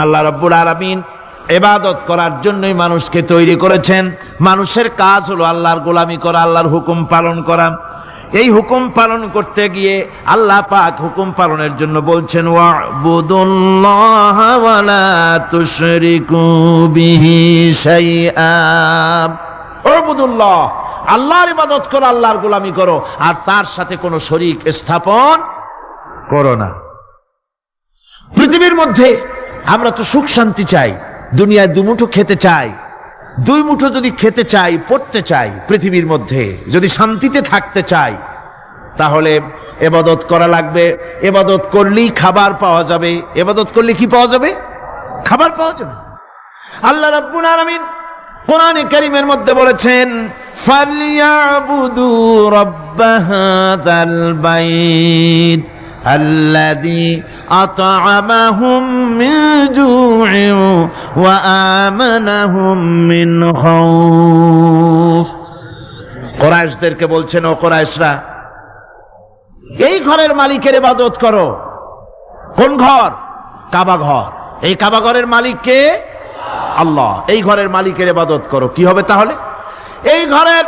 আল্লাহ রাব্বুল আলামিন ইবাদত করার জন্যই মানুষকে তৈরি করেছেন। মানুষের কাজ হলো আল্লাহর গোলামি করা, আল্লাহর হুকুম পালন করা। এই হুকুম পালন করতে গিয়ে আল্লাহ পাক হুকুম পালনের জন্য বলছেন ওয়াবুদুল্লাহ ওয়া লা তুশরিকু বিহি শাইআ। ওয়াবুদুল্লাহ, আল্লাহর ইবাদত করো, আল্লাহর গোলামি করো, আর তার সাথে কোনো শরীক স্থাপন করো না। পৃথিবীর মধ্যে আমরা তো সুখ শান্তি চাই, দুনিয়ায় দুমুঠো খেতে চাই। দুই মুঠো যদি খেতে চাই, পড়তে চাই, পৃথিবীর মধ্যে যদি শান্তিতে থাকতে চাই, তাহলে ইবাদত করা লাগবে। ইবাদত করলেই খাবার পাওয়া যাবে। ইবাদত করলে কি পাওয়া যাবে? খাবার পাওয়া যাবে। আল্লাহ রাব্বুল আলামিন কোরআনে কারীমের মধ্যে বলেছেন ফালইয়াবুদু রাব্ব হাযাল বাইত আল্লাযী আত'আমাহুম মিন জু'ইন ওয়া আমানাহুম মিন খাউফ। কুরাইশদেরকে বলছেন, ও কুরাইশরা, এই ঘরের মালিকের ইবাদত করো। কোন ঘর? কাবা ঘর। এই কাবা ঘরের মালিক কে? আল্লাহ। এই ঘরের মালিকের ইবাদত করো। কি হবে তাহলে? এই ঘরের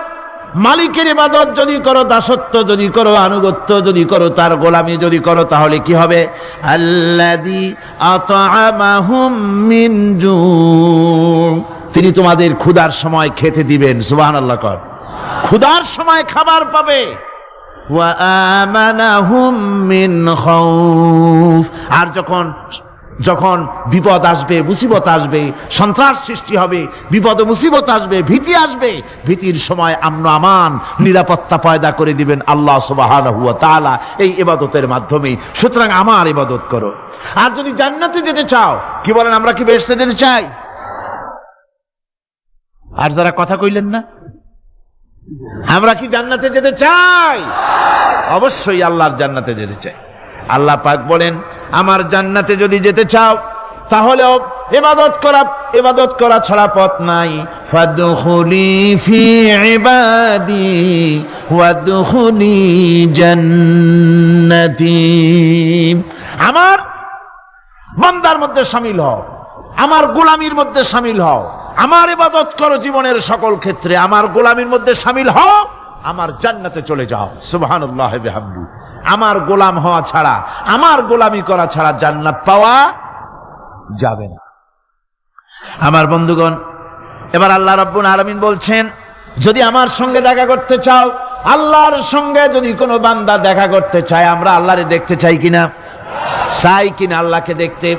মালিকের ইবাদত যদি করো, দাসত্ব যদি করো, আনুগত্য যদি করো, তার গোলামি যদি করো, তাহলে কি হবে? আল্লাযী আত'আমাহুম মিন জু', তিনি তোমাদের ক্ষুধার সময় খেতে দিবেন। সুবহানাল্লাহ কর। ক্ষুধার সময় খাবার পাবে। ওয়া আমানাহুম মিন খাউফ, আর যখন বিপদ আসবে, মুসিবত আসবে, সন্ত্রাস সৃষ্টি হবে, বিপদ মুসিবত আসবে, ভীতি আসবে, ভীতির সময় আমন আমান, নিরাপত্তা পয়দা করে দিবেন আল্লাহ সুবহানাহু ওয়া তাআলা এই ইবাদতের মাধ্যমে। সুতরাং আমার ইবাদত করো। আর যদি জান্নাতে যেতে চাও, কি বলেন, আমরা কি বেহেশতে যেতে চাই? আর যারা কথা কইলেন না, আমরা কি জান্নাতে যেতে চাই? অবশ্যই আল্লাহর জান্নাতে যেতে চাই। আল্লাহ পাক বলেন, আমার জান্নাতে যদি যেতে চাও, তাহলে ইবাদত করা ছাড়া পথ নাই। ফাদখুলি ফি ইবাদি ওয়াদখুলি জান্নাতি। আমার বান্দার মধ্যে শামিল হও, আমার গোলামির মধ্যে শামিল হও, আমার ইবাদত করো জীবনের সকল ক্ষেত্রে, আমার গোলামির মধ্যে শামিল হও, আমার জান্নাতে চলে যাও। সুবহানাল্লাহ ওয়া বিহামদিহি। আমার গোলাম হওয়া ছাড়া, আমার গোলামি করা ছাড়া জান্নাত পাওয়া যাবে না। আমার বন্ধুগণ, এবার আল্লাহ রাব্বুল আলামিন বলছেন, যদি আমার সঙ্গে দেখা করতে চাও, আল্লাহর সঙ্গে যদি কোনো বান্দা দেখা করতে চায়, আমরা আল্লাহরে দেখতে চাই কিনা? চাই কিনা আল্লাহকে দেখতে?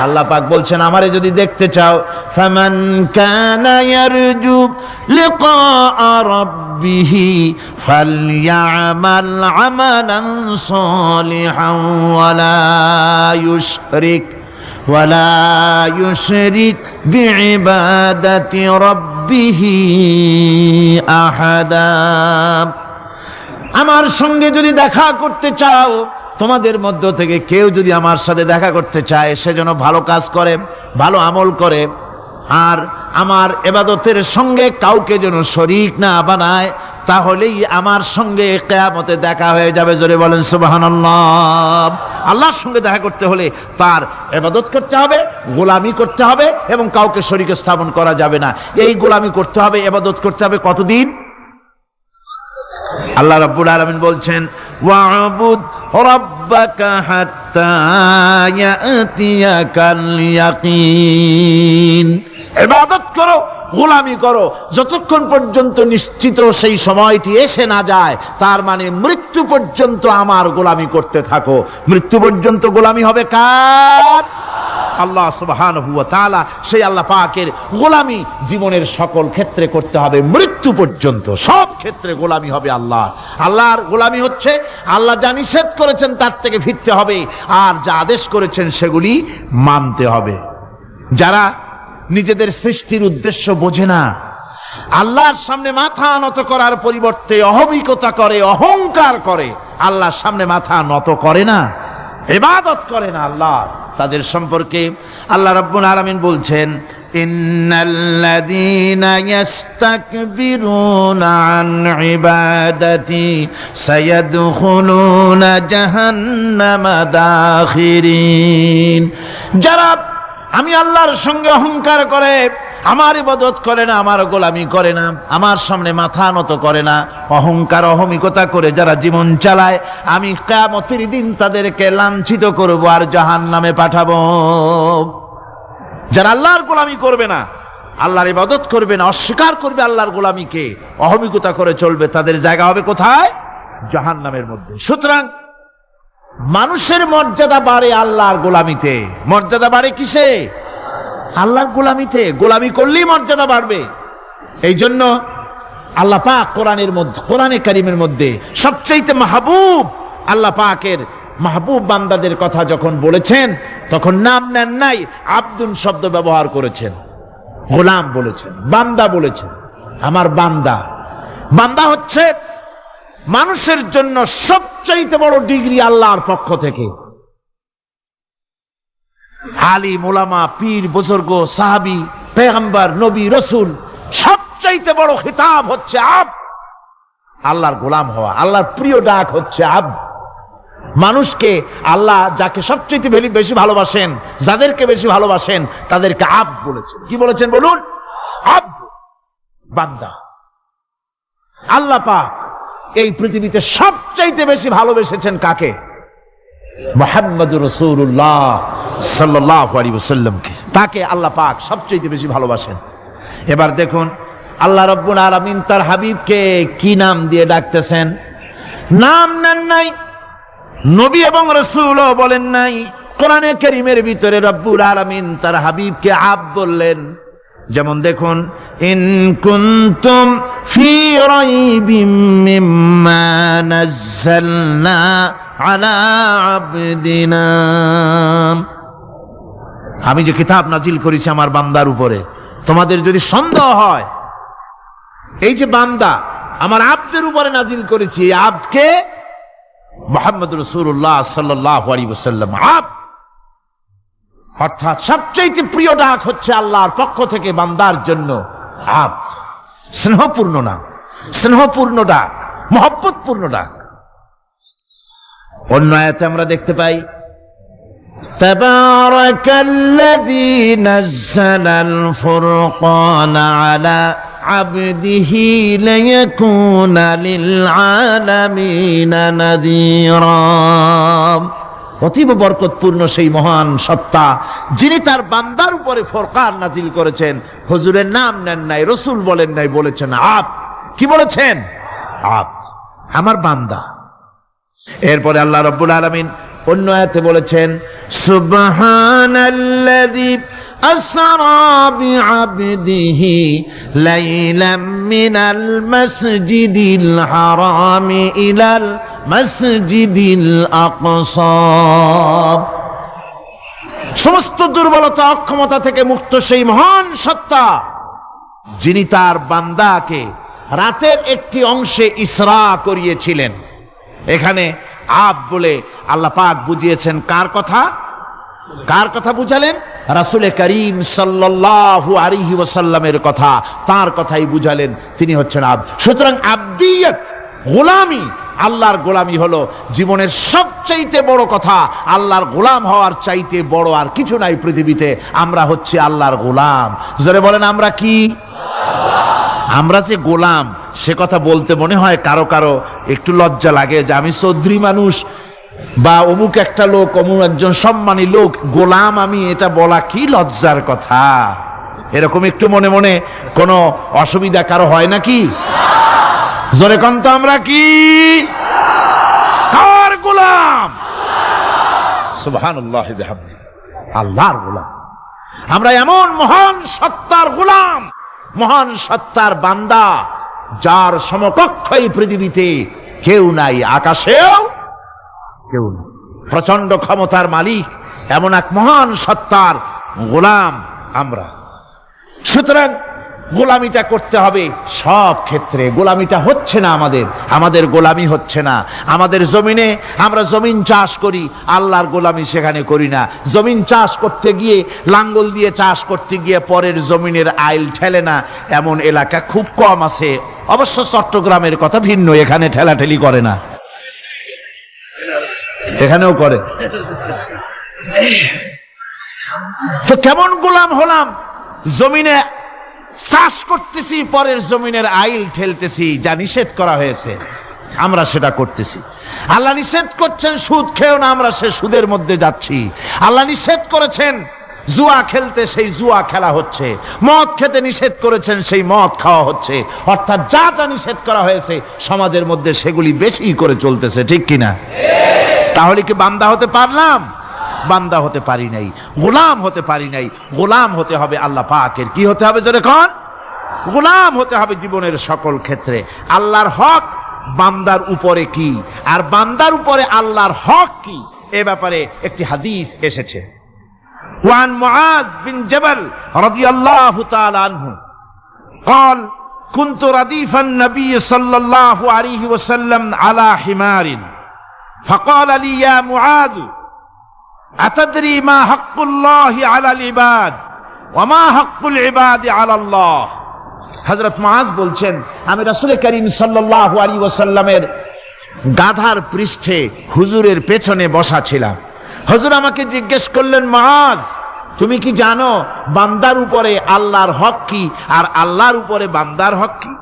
আল্লাহ পাক বলছেন, আমারে যদি দেখতে চাও, ফামান কানা ইয়ারজু লিকা রাব্বিহি ফালইআমাল আমালান সালিহান ওয়ালা ইউশরিক বিইবাদাতি রাব্বিহি আহাদা। আমার সঙ্গে যদি দেখা করতে চাও, তোমাদের মধ্য থেকে কেউ যদি আমার সাথে দেখা করতে চায়, সে যেন ভালো কাজ করে, ভালো আমল করে, আর আমার ইবাদতের সঙ্গে কাউকে যেন শরীক না বানায়, তাহলেই আমার সঙ্গে কিয়ামতে দেখা হয়ে যাবে। জোরে বলেন সুবহানাল্লাহ। আল্লাহর সঙ্গে দেখা করতে হলে তার ইবাদত করতে হবে, গোলামি করতে হবে, এবং কাউকে শরীক স্থাপন করা যাবে না। এই গোলামি করতে হবে, ইবাদত করতে হবে কতদিন? আল্লাহ রাব্বুল আলামিন বলছেন, ওয়া'বুদ রাব্বাকা হাত্তা ইয়াতিয়াকাল ইয়াকিন। ইবাদত করো, গোলামি করো, যতক্ষণ পর্যন্ত নিশ্চিত সেই সময়টি এসে না যায়, তার মানে মৃত্যু পর্যন্ত আমার গোলামি করতে থাকো। মৃত্যু পর্যন্ত গোলামি হবে কার? আল্লাহ সুবহানাহু ওয়া তাআলা। সেই আল্লাহ পাকের গোলামি জীবনের সকল ক্ষেত্রে করতে হবে, মৃত্যু পর্যন্ত সব ক্ষেত্রে গোলামি হবে আল্লাহ। আল্লাহর গোলামি হচ্ছে আল্লাহ যা নিষেধ করেছেন তার থেকে ফিরতে হবে, আর যা আদেশ করেছেন সেগুলি মানতে হবে। যারা নিজেদের সৃষ্টির উদ্দেশ্য বোঝে না, আল্লাহর সামনে মাথা নত করার পরিবর্তে অহমিকতা করে, অহংকার করে, আল্লাহর সামনে মাথা নত করে না, ইবাদত করে না আল্লাহ, তাদের সম্পর্কে আল্লাহ রাব্বুল আলামিন বলছেন, ইন্নাল্লাযীনা ইস্তাকবিরুনা আন ইবাদাতি সায়াদখুলুনা জাহান্নামা দাখিরিন। যারা আমি আল্লাহর সঙ্গে অহংকার করে আমার ইবাদত করে না, আমার গোলামি করে না, আমার সামনে মাথা নত করে না, অহংকার অহমিকতা করে যারা জীবন চালায়, আমি কিয়ামতের দিন তাদেরকে লাঞ্ছিত করব আর জাহান্নামে পাঠাবো। যারা আল্লাহর গোলামি করবে না, আল্লাহর ইবাদত করবে না, অস্বীকার করবে আল্লাহর গোলামিকে, অহমিকতা করে চলবে, তাদের জায়গা হবে কোথায়? জাহান্নামের মধ্যে। সুতরাং মানুষের মর্যাদা বাড়ে আল্লাহর গোলামিতে। মর্যাদা বাড়ে কিসে? আল্লাহর গোলামিতে। গোলামি করলেই মর্যাদা বাড়বে। এই জন্য আল্লাহ পাক কোরআনের মধ্যে, কোরআনে কারিমের মধ্যে সবচেয়ে মাহবুব, আল্লাহ পাকের মাহবুব বান্দাদের কথা যখন বলেছেন তখন নাম নেন নাই, আব্দুল শব্দ ব্যবহার করেছেন, গোলাম বলেছেন, বান্দা বলেছেন। আমার বান্দা। বান্দা হচ্ছে মানুষের জন্য সবচাইতে বড় ডিগ্রি আল্লাহর পক্ষ থেকে। আলিম, ওলামা, পীর, বুজুর্গ, সাহাবী, পেগম্বর, নবী, রসুল, সবচাইতে বড় খিতাব হচ্ছে আব। আল্লাহর গোলাম হওয়া, আল্লাহর প্রিয় ডাক হচ্ছে আব। মানুষকে আল্লাহ যাকে সবচেয়ে বেশি ভালোবাসেন, যাদেরকে বেশি ভালোবাসেন, তাদেরকে আব বলেছেন। কি বলেছেন বলুন? আব, বান্দা। আল্লাহ পাক এই পৃথিবীতে সবচাইতে বেশি ভালোবেসেছেন কাকে? মুহাম্মদুর রাসূলুল্লাহ সাল্লাল্লাহু আলাইহি ওয়াসাল্লামকে। তাকে আল্লাহ পাক সবচাইতে বেশি ভালোবাসেন। এবার দেখুন আল্লাহ রাব্বুল আলামিন তার হাবিবকে কি নাম দিয়ে ডাকতেছেন? নাম নেন নাই, নবী এবং রাসূলও বলেন নাই। কোরআনে কারীমের ভিতরে রব্বুল আলামিন তার হাবিবকে আব বললেন। যেমন দেখুন, ইন কুনতুম ফি রাইবিম মিম্মা নাযালনা আলা আবদিনা, আমি যে কিতাব নাজিল করেছি আমার বান্দার উপরে, তোমাদের যদি সন্দেহ হয়, এই যে বান্দা আমার আব্দের উপরে নাজিল করেছি, এই আব্দকে মুহাম্মদ রাসূলুল্লাহ সাল্লাল্লাহু আলাইহি ওয়াসাল্লাম আব, অর্থাৎ সবচেয়ে প্রিয় ডাক হচ্ছে আল্লাহর পক্ষ থেকে বান্দার জন্য আব। স্নেহপূর্ণ নাম, স্নেহপূর্ণ ডাক, মহব্বতপূর্ণ ডাক। অন্য আয়াতে আমরা দেখতে পাই, তাবারাকাল্লাযী নাযালাল ফুরকানা আলা আবদিহি লিয়াকুনা লিল আলামিনা নাযীরা। অতীব বরকতপূর্ণ সেই মহান সত্তা যিনি তার বান্দার উপরে ফুরকান নাজিল করেছেন। হুজুরের নাম নেন নাই, রসুল বলেন নাই, বলেছেন আব। কি বলেছেন? আব, আমার বান্দা। এরপরে আল্লাহ রাব্বুল আলামিন অন্য আয়াতে বলেছেন, সুবহানাল্লাযী আসরা বিআবদিহি লাইলাম মিনাল মাসজিদিল হারামি ইলাল মাসজিদিল আকসা। সমস্ত দুর্বলতা, অক্ষমতা থেকে মুক্ত সেই মহান সত্তা যিনি তার বান্দাকে রাতের একটি অংশে ইসরা করিয়েছিলেন। এখানে আব বলে আল্লাহ পাক বুঝিয়েছেন কার কথা? কার কথা বুঝালেন? রাসূল করিম সাল্লাল্লাহু আলাইহি ওয়াসাল্লামের কথা, তার কথাই বুঝালেন, তিনি হচ্ছেন আব। সুতরাং আবদিয়ত, গোলামি, আল্লাহর গোলামি হলো জীবনের সবচাইতে বড় কথা। আল্লাহর গোলাম হওয়ার চাইতে বড় আর কিছু নাই পৃথিবীতে। আমরা হচ্ছে আল্লাহর গোলাম। জোরে বলেন আমরা কি? আমরা যে গোলাম, সে কথা বলতে মনে হয় কারো কারো একটু লজ্জা লাগে যে আমি চৌধুরী মানুষ বা অমুক একটা লোক, অমুক একজন সম্মানী লোক, গোলাম আমি, এটা বলা কি লজ্জার কথা। এরকম একটু মনে মনে কোনো অসুবিধা কারো হয় নাকি? জোরে কোন তো আমরা কি? কার গোলাম? সুবহানাল্লাহি বিহামদিহি, আল্লাহর গোলাম। আমরা এমন মহান সত্তার গোলাম, মহান সত্তার বান্দা, যার সমকক্ষ এই পৃথিবীতে কেউ নাই, আকাশেও কেউ নাই। প্রচন্ড ক্ষমতার মালিক এমন এক মহান সত্তার গোলাম আমরা। সুতরাং গোলামিটা করতে হবে সব ক্ষেত্রে। গোলামিটা হচ্ছে না আমাদের গোলামি হচ্ছে না। আমাদের জমিনে আমরা জমিন চাষ করি, আল্লাহর গোলামি সেখানে করি না। জমিন চাষ করতে গিয়ে, লাঙ্গল দিয়ে চাষ করতে গিয়ে পরের জমিনের আইল ঠেলে না, এমন এলাকা খুব কম আছে। অবশ্য চট্টগ্রামের কথা ভিন্ন, এখানে ঠেলাঠেলি করে না, এখানেও করে। তো কেমন গোলাম হলাম, জমিনে চাষ করতেছি, পরের জমিনের আইল ঠেলতেছি, যা নিষেধ করা হয়েছে আমরা সেটা করতেছি। আল্লাহ নিষেধ করছেন সুদ খেও না, আমরা সে সুদের মধ্যে যাচ্ছি। আল্লাহ নিষেধ করেছেন জুয়া খেলতে, সেই জুয়া খেলা হচ্ছে। মদ খেতে নিষেধ করেছেন, সেই মদ খাওয়া হচ্ছে। অর্থাৎ যা যা নিষেধ করা হয়েছে সমাজের মধ্যে সেগুলি বেশি করে চলতেছে, ঠিক কিনা? তাহলে কি বান্দা হতে পারলাম? বান্দা হতে পারি নাই, গোলাম হতে পারি নাই। গোলাম হতে হবে আল্লাহ পাকের। কি হতে হবে জোরে কোন? গোলাম হতে হবে জীবনের সকল ক্ষেত্রে। আল্লাহর হক বান্দার উপরে কি, আর বান্দার উপরে আল্লাহর হক কি, এ ব্যাপারে একটি হাদিস এসেছে। ওয়ান মুআজ বিন জাবাল রাদিয়াল্লাহু তাআলা আনহু قال كنت رديف النبي صلى الله عليه وسلم على حمار فقال لي يا معاذ أتدري ما حق الله على العباد وما حق العباد على الله। হযরত মুআজ বলছেন, আমি রাসূল করিম সাল্লাল্লাহু আলাইহি ওয়াসাল্লামের গাধার পৃষ্ঠে হুজুরের পেছনে বসা ছিলাম। হুজুর আমাকে জিজ্ঞেস করলেন, মুআজ তুমি কি জানো বান্দার উপরে আল্লাহর হক কি আর আল্লাহর উপরে বান্দার হক কি?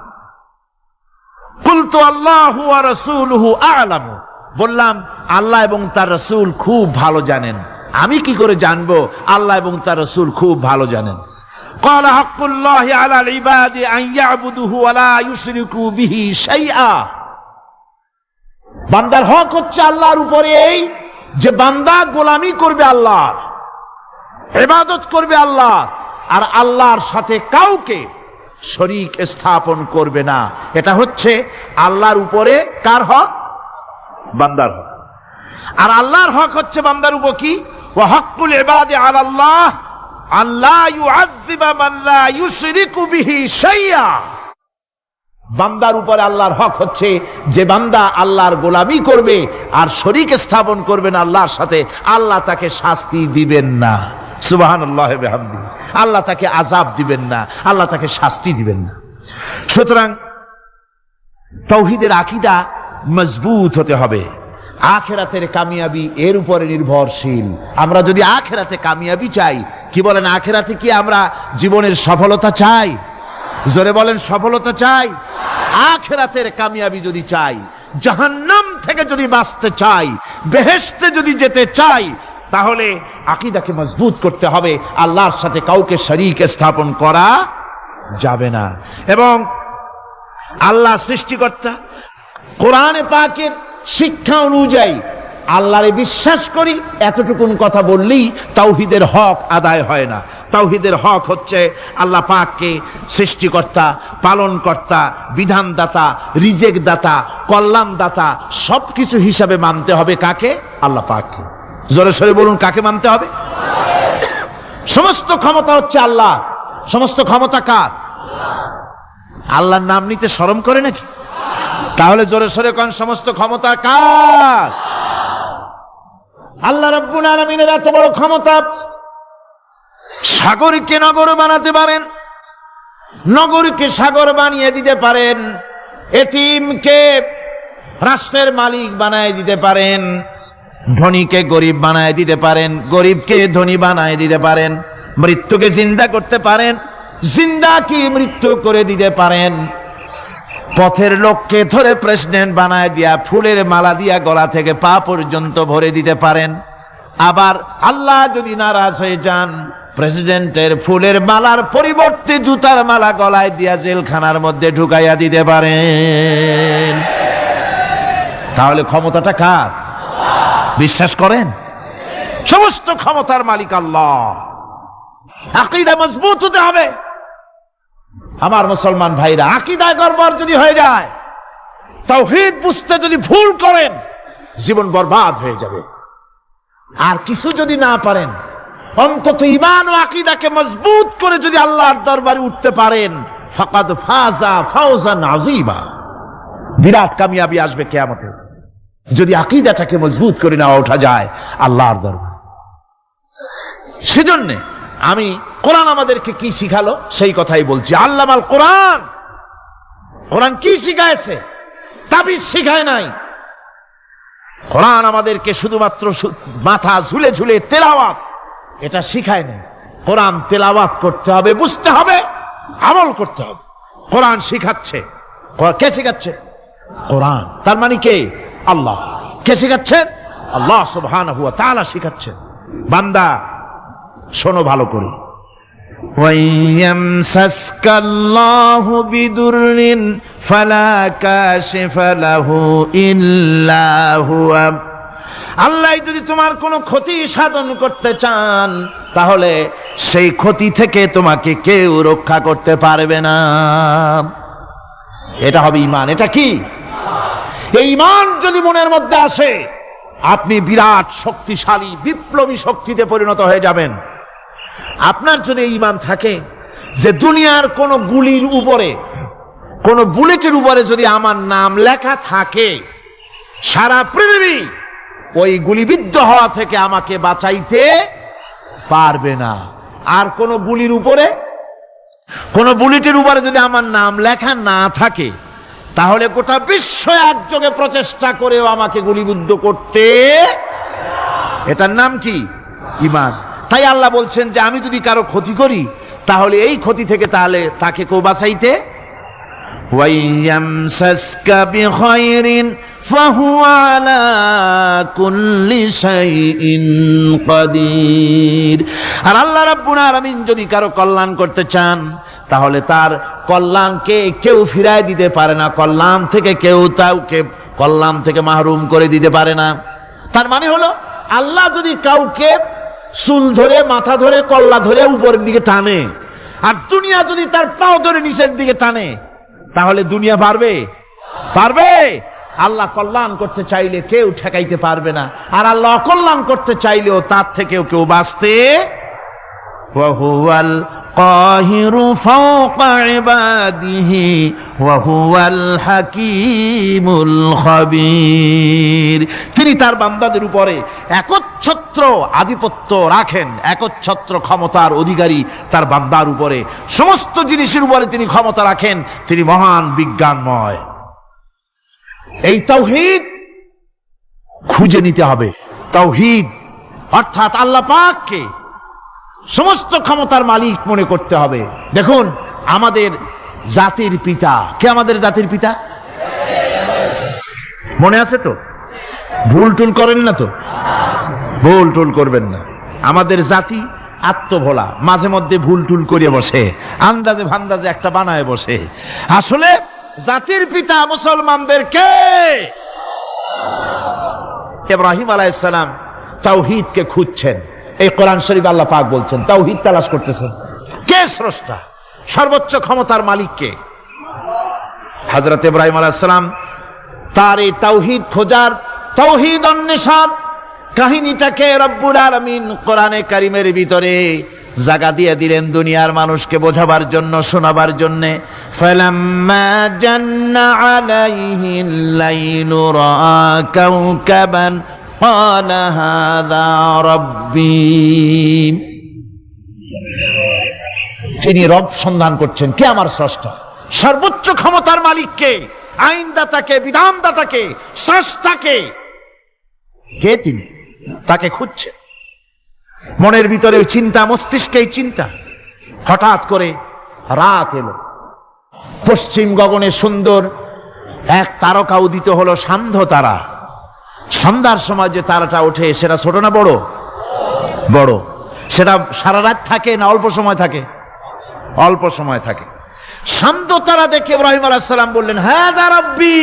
কুলতু আল্লাহু ওয়া রাসূলুহু আ'লামু, বললাম আল্লাহ এবং তার রাসূল খুব ভালো জানেন। আমি কি করে জানবো? আল্লাহ এবং তার রাসূল খুব ভালো জানেন। قال حق الله على العباد أن يعبدوه ولا يشركوا به شيئا। বান্দার হক হচ্ছে আল্লাহর উপরে এই যে বান্দা গোলামি করবে আল্লাহর, ইবাদত করবে আল্লাহ, আর আল্লাহর সাথে কাউকে শরীক স্থাপন করবে না। এটা হচ্ছে আল্লাহর উপরে কার হক? বান্দার হক। আর আল্লাহর হক হচ্ছে বান্দার উপর কি? ওয়া হাক্কুল ইবাদি আলাল্লাহ আল্লাহ ইউআযযিবা মান লা ইউশরিকু বিহি শাইআ। বান্দার উপরে আল্লাহর হক হচ্ছে যে বান্দা আল্লাহর গোলামি করবে আর শরীক স্থাপন করবে না আল্লাহর সাথে, আল্লাহ তাকে শাস্তি দিবেন না। সুবহানাল্লাহ ওয়া বিহামদিহি। আল্লাহ তাকে আযাব দিবেন না, আল্লাহ তাকে শাস্তি দিবেন না। সুতরাং তাওহীদের আকীদা মজবুত হতে হবে। আখিরাতের কামিয়াবি এর উপরে নির্ভরশীল। আমরা যদি আখিরাতে কামিয়াবি চাই, কি বলেন, আখিরাতে কি আমরা জীবনের সফলতা চাই? জোরে বলেন, সফলতা চাই? আখিরাতের কামিয়াবি যদি চাই, জাহান্নাম থেকে যদি বাঁচতে চাই, বেহেশতে যদি যেতে চাই, তাহলে আকীদাকে মজবুত করতে হবে। আল্লাহর সাথে কাউকে শরীক স্থাপন করা যাবে না। এবং আল্লাহ সৃষ্টিকর্তা, কোরআনে পাকের শিক্ষা অনুযায়ী আল্লাহরে বিশ্বাস করি, এতটুকুন কথা বললেই তাওহীদের হক আদায় হয় না। তাওহীদের হক হচ্ছে আল্লাহ পাককে সৃষ্টিকর্তা, পালনকর্তা, বিধানদাতা, রিজেক দাতা, কল্যাণদাতা সবকিছু হিসাবে মানতে হবে। কাকে? আল্লাহ পাককে। জোরে সরে বলুন, কাকে মানতে হবে? সমস্ত ক্ষমতা হচ্ছে আল্লাহ। সমস্ত ক্ষমতা কার? আল্লাহর নাম নিতে শরম করে নাকি? তাহলে জোরে সরে কোন সমস্ত ক্ষমতা কার? আল্লাহ রাব্বুল আলামিনের এত বড় ক্ষমতা। সাগরকে নগর বানাতে পারেন, নগরকে সাগর বানিয়ে দিতে পারেন, এতিমকে রাষ্ট্রের মালিক বানায় দিতে পারেন, ধনীকে গরিব বানায় দিতে পারেন, গরিবকে ধনী বানায় দিতে পারেন, মৃত্যুকে জিন্দা করতে পারেন, জিন্দাকে মৃত্যু করে দিতে পারেন, পথের লোককে ধরে প্রেসিডেন্ট বানায় দিয়া ফুলের মালা দিয়া গলা থেকে পা পর্যন্ত ভরে দিতে পারেন। আবার আল্লাহ যদি নারাজ হয়ে যান, প্রেসিডেন্টের ফুলের মালার পরিবর্তে জুতার মালা গলায় দিয়া জেলখানার মধ্যে ঢুকাইয়া দিতে পারেন। তাহলে ক্ষমতাটা কার? বিশ্বাস করেন? সমস্ত ক্ষমতার মালিক আল্লাহ। আকীদা মজবুত হতে হবে। আমার মুসলমান ভাইরা, আকীদায় গড়বড় যদি হয়ে যায়, তাওহীদ বুঝতে যদি ভুল করেন, জীবন বরবাদ হয়ে যাবে। আর কিছু যদি না পারেন, অন্তত ঈমান ও আকীদাকে মজবুত করে যদি আল্লাহর দরবারে উঠতে পারেন, ফাকাদ ফাজা ফাওজান আযীমা। বিরাট কামিয়াবি আসবে কিয়ামতে যদি আকীদাটাকে মজবুত করে না ওঠা যায় আল্লাহর দরবারে। সেজন্য আমি কোরআন আমাদেরকে কি শিখালো সেই কথাই বলছি। আল্লামাল কোরআন। কোরআন কি শিখায়ছে? তাবিজ শিখায় নাই। কোরআন আমাদেরকে শুধুমাত্র মাথা ঝুলে ঝুলে তেলাওয়াত, এটা শিখায় না। কোরআন তেলাওয়াত করতে হবে, বুঝতে হবে, আমল করতে হবে। কোরআন শিখাচ্ছে। কে শিখাচ্ছে? কোরআন। তার মানে কে? আল্লাহ। কে শিখাচ্ছেন? আল্লাহ সুবহানাহু ওয়া তাআলা শিখাচ্ছেন। বান্দা শোনো ভালো করে, ওয়াইয়ামসাসকাল্লাহু বিদুররিন ফালা কাশিফা লাহু ইল্লা হুয়া। আল্লাহ যদি তোমার কোনো ক্ষতি সাধন করতে চান, তাহলে সেই ক্ষতি থেকে তোমাকে কেউ রক্ষা করতে পারবে না। এটা হবে ঈমান। এটা কি? এই ঈমান যদি মনের মধ্যে আসে, আপনি বিরাট শক্তিশালী বিপ্লবী শক্তিতে পরিণত হয়ে যাবেন। আপনার যদি ঈমান থাকে যে দুনিয়ার কোন গুলির উপরে, কোন বুলেটের উপরে যদি আমার নাম লেখা থাকে, সারা পৃথিবী ওই গুলিবিদ্ধ হওয়া থেকে আমাকে বাঁচাইতে পারবে না। আর কোন গুলির উপরে, কোন বুলেটের উপরে যদি আমার নাম লেখা না থাকে, তাহলে গোটা বিশ্ব একযোগে প্রচেষ্টা করেও আমাকে গুলিবিদ্ধ করতে, এটার নাম কি? ঈমান। তাই আল্লাহ বলছেন যে আমি যদি কারো ক্ষতি করি, তাহলে এই ক্ষতি থেকে তাহলে তাকে কেউ বাঁচাইতে। ওয়াইয়ামসাসকা বিখাইরিন ফাহুয়া আলা কুল্লি শাইইন কাদির। আর আল্লাহ রাব্বুল আলামিন যদি কারো কল্যাণ করতে চান, তাহলে তার কল্যাণকে কেউ ফিরায় দিতে পারে না। কল্যাণ থেকে কেউ তাকে কল্যাণ থেকে মাহরুম করে দিতে পারে না। তার মানে হলো, আল্লাহ যদি কাউকে চুল ধরে, মাথা ধরে, কল্লা ধরে উপরের দিকে টানে, আর দুনিয়া যদি তার পাও ধরে নিচের দিকে টানে, তাহলে দুনিয়া পারবে? পারবে? আল্লাহ কল্যাণ করতে চাইলে কেউ ঠেকাইতে পারবে না, আর আল্লাহ অকল্যাণ করতে চাইলেও তার থেকেও কেউ বাঁচতে। ওয়া হুয়াল কাহিরু ফাওকা ইবাদিহি ওয়া হুয়াল হাকীমুল খাবীর। তিনি তার বান্দাদের উপরে একচ্ছত্র আধিপত্য রাখেন, একচ্ছত্র ক্ষমতার অধিকারী তার বান্দার উপরে, সমস্ত জিনিসের উপরে তিনি ক্ষমতা রাখেন। তিনি মহান বিজ্ঞানময়। এই তাওহীদ খুঁজে নিতে হবে। তাওহীদ অর্থাৎ আল্লাহ পাককে সমস্ত ক্ষমতার মালিক মনে করতে হবে। দেখুন, আমাদের জাতির পিতা কে? আমাদের জাতির পিতা মনে আছে তো? ভুল টুল করেন না তো? ভুল টুল করবেন না। আমাদের জাতি আত্মভোলা, মাঝে মধ্যে ভুল টুল করে বসে, আন্দাজে ভান্দাজে একটা বানায় বসে। আসলে জাতির পিতা মুসলমানদের কে? ইব্রাহিম আলাইহিস সালাম তাওহীদকে খুঁজছেন। এই কোরআন শরীফ আল্লাহ পাক বলছেন তাওহীদ তালাশ করতেছেন। কে স্রষ্টা? সর্বোচ্চ ক্ষমতার মালিক কে? হযরত ইব্রাহিম আলাইহিস সালাম তার এই তাওহীদ খোঁজার, তাওহীদ অন্বেষণ কাহিনীটাকে রব্বুল আলামিন কোরআনে কারীমের ভিতরে জায়গা দিয়ে দিলেন দুনিয়ার মানুষকে বোঝাবার জন্য, শোনাবার জন্য। ফালাম্মা জান্না আলাইহিল লাইলু রাআ কাওকাবান ক্বালা হাযা রাব্বী। তিনি রব সন্ধান করছেন, কে আমার স্রষ্টা? সর্বোচ্চ ক্ষমতার মালিককে, আইনদাতাকে, বিধানদাতাকে, স্রষ্টাকে, কে তিনি? তাকে খুঁজছেন। মনের ভিতরে চিন্তা, মস্তিষ্কে চিন্তা। হঠাৎ করে রাত এলো, পশ্চিম গগনে সুন্দর এক তারকা উদিত হলো, সান্ধ্য তারা। সন্ধ্যার সময় যে তারাটা ওঠে, সেটা ছোট না বড়? বড়। সেটা সারা রাত থাকে না অল্প সময় থাকে? অল্প সময় থাকে। সান্ধ্য তারা দেখে ইব্রাহিম আলাইহিস সালাম বললেন, হাযা রাব্বী,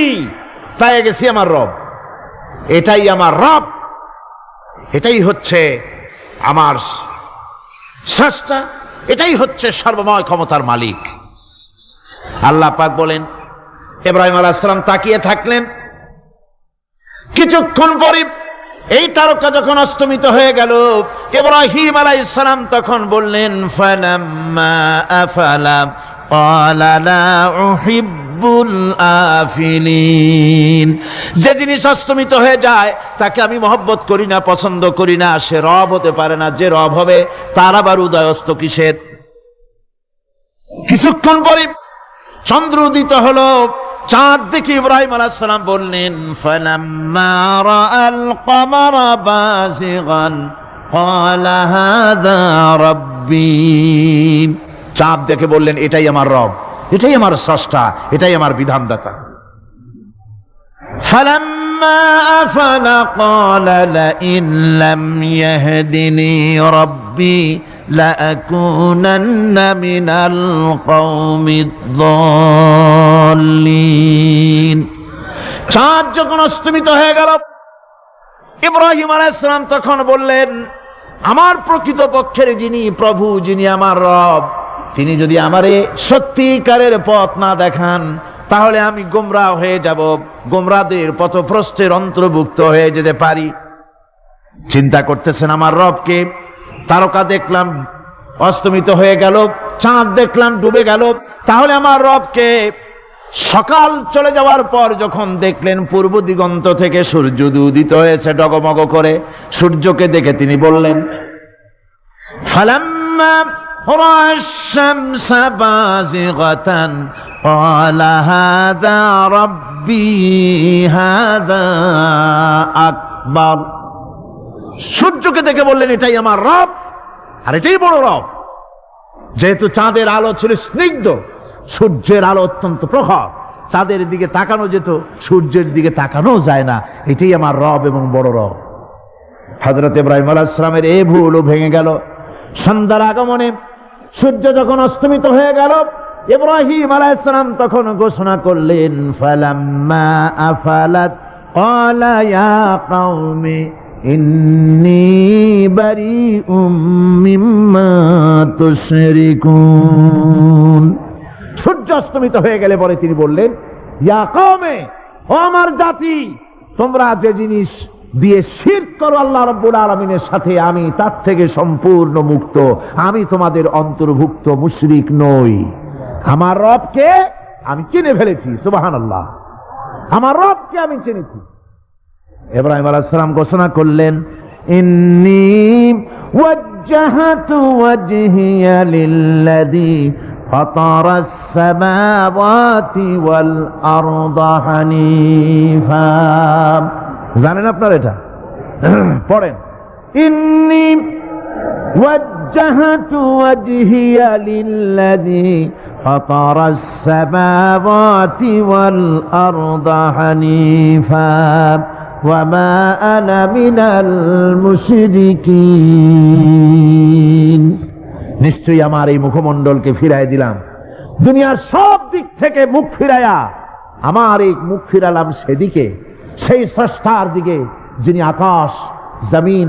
পেয়ে গেছি আমার রব, এটাই আমার রব, এটাই হচ্ছে আমার স্রষ্টা, এটাই হচ্ছে সর্বময় ক্ষমতার মালিক। আল্লাহ পাক বলেন, ইব্রাহিম আলাইহিস সালাম তাকিয়ে থাকলেন। কিছুক্ষণ পরে এই তারকা যখন অস্তমিত হয়ে গেল, ইব্রাহিম আলাইহিস সালাম তখন বললেন, ফালাম্মা আফালা ক্বালা লা উহিব্বুল আফিলিন। যে জিনিস অস্তমিত হয়ে যায় তাকে আমি মহব্বত করি না, পছন্দ করি না, সে রব হতে পারে না। যে রব হবে তার আবার উদয়স্ত কিসের? কিছুক্ষণ পরে চন্দ্র উদিত হলো, চাঁদ দেখে ইব্রাহিম আলাইহিস সালাম বললেন, ফালাম্মা রাআল কমারা বাযিগান قال هذا ربي চাঁদ দেখে বললেন এটাই আমার রব, এটাই আমার স্রষ্টা, এটাই আমার বিধানদাতা। فلما أفل قال لئن لم يهدني ربي لأكونن من القوم الضالين। চাঁদ যখন অস্তমিত হয়ে গেল, ইব্রাহিম আলাইহিস সালাম তখন বললেন, আমার প্রকৃত পক্ষের যিনি প্রভু, যিনি আমার রব, তিনি যদি আমারে সত্যিকারের পথ না দেখান তাহলে আমি গোমরাহ হয়ে যাব, গোমরাদের পথভ্রষ্টের অন্তর্ভুক্ত হয়ে যেতে পারি। চিন্তা করতেছেন আমার রবকে, তারকা দেখলাম অস্তমিত হয়ে গেল, চাঁদ দেখলাম ডুবে গেল, তাহলে আমার রবকে। সকাল চলে যাওয়ার পর যখন দেখলেন পূর্ব দিগন্ত থেকে সূর্য উদিত হয়েছে ডগমগ করে, সূর্যকে দেখে তিনি বললেন, ফালাম্মা রা'a আশ-শামসা বাযিগাতান ক্বালা হাযা রাব্বী হাযা আকবার। সূর্যকে দেখে বললেন এটাই আমার রব, আর এটাই বড় রব। যেহেতু চাঁদের আলো ছিল স্নিগ্ধ, সূর্যের আলো অত্যন্ত প্রখর, চাঁদের দিকে তাকানো যেত, সূর্যের দিকে তাকানো যায় না, এটাই আমার রব এবং বড় রব। হযরত ইব্রাহিম আলাইহিস সালামের এই ভুলও ভেঙে গেল। সন্ধ্যার আগমনে সূর্য যখন অস্তমিত হয়ে গেল, ইব্রাহিম আলাইহিস সালাম তখন ঘোষণা করলেন, ফালাম্মা আফালাত ক্বালা ইয়া কওমি ইন্নী বারিউম মিম্মা তুশরিকুন। সূর্য অস্তমিত হয়ে গেলে পরে তিনি বললেন, ইয়া কওমে, ও আমার জাতি, তোমরা যে জিনিস দিয়ে শিরক করো আল্লাহ রাব্বুল আলামিনের সাথে, আমি তার থেকে সম্পূর্ণ মুক্ত, আমি তোমাদের অন্তর্ভুক্ত, মুশরিক নই। আমার রবকে আমি চিনে ফেলেছি, সুবহানাল্লাহ, আমার রবকে আমি চিনেছি। ইব্রাহিম আলাইহিস সালাম ঘোষণা করলেন, ইন্নী ওয়াজ্জাহতু ওয়াজহিয়া লিল্লাযী ফাতারাস সামাওয়াতি ওয়াল আরদা হানিফা। জানেন আপনারা এটা? পড়েন, ইন্নী ওয়াজ্জাহতু ওয়াজহিয়া লিল্লাযী ফাতারাস সামাওয়াতি ওয়াল আরদা হানিফা ওয়া মা আনা মিনাল মুশরিকিন। নিশ্চয়ই আমার এই মুখমণ্ডলকে ফিরাই দিলাম, দুনিয়ার সব দিক থেকে মুখ ফিরাইয়া আমার এই মুখ ফিরালাম সেদিকে, সেই স্রষ্টার দিকে যিনি আকাশ, জমিন,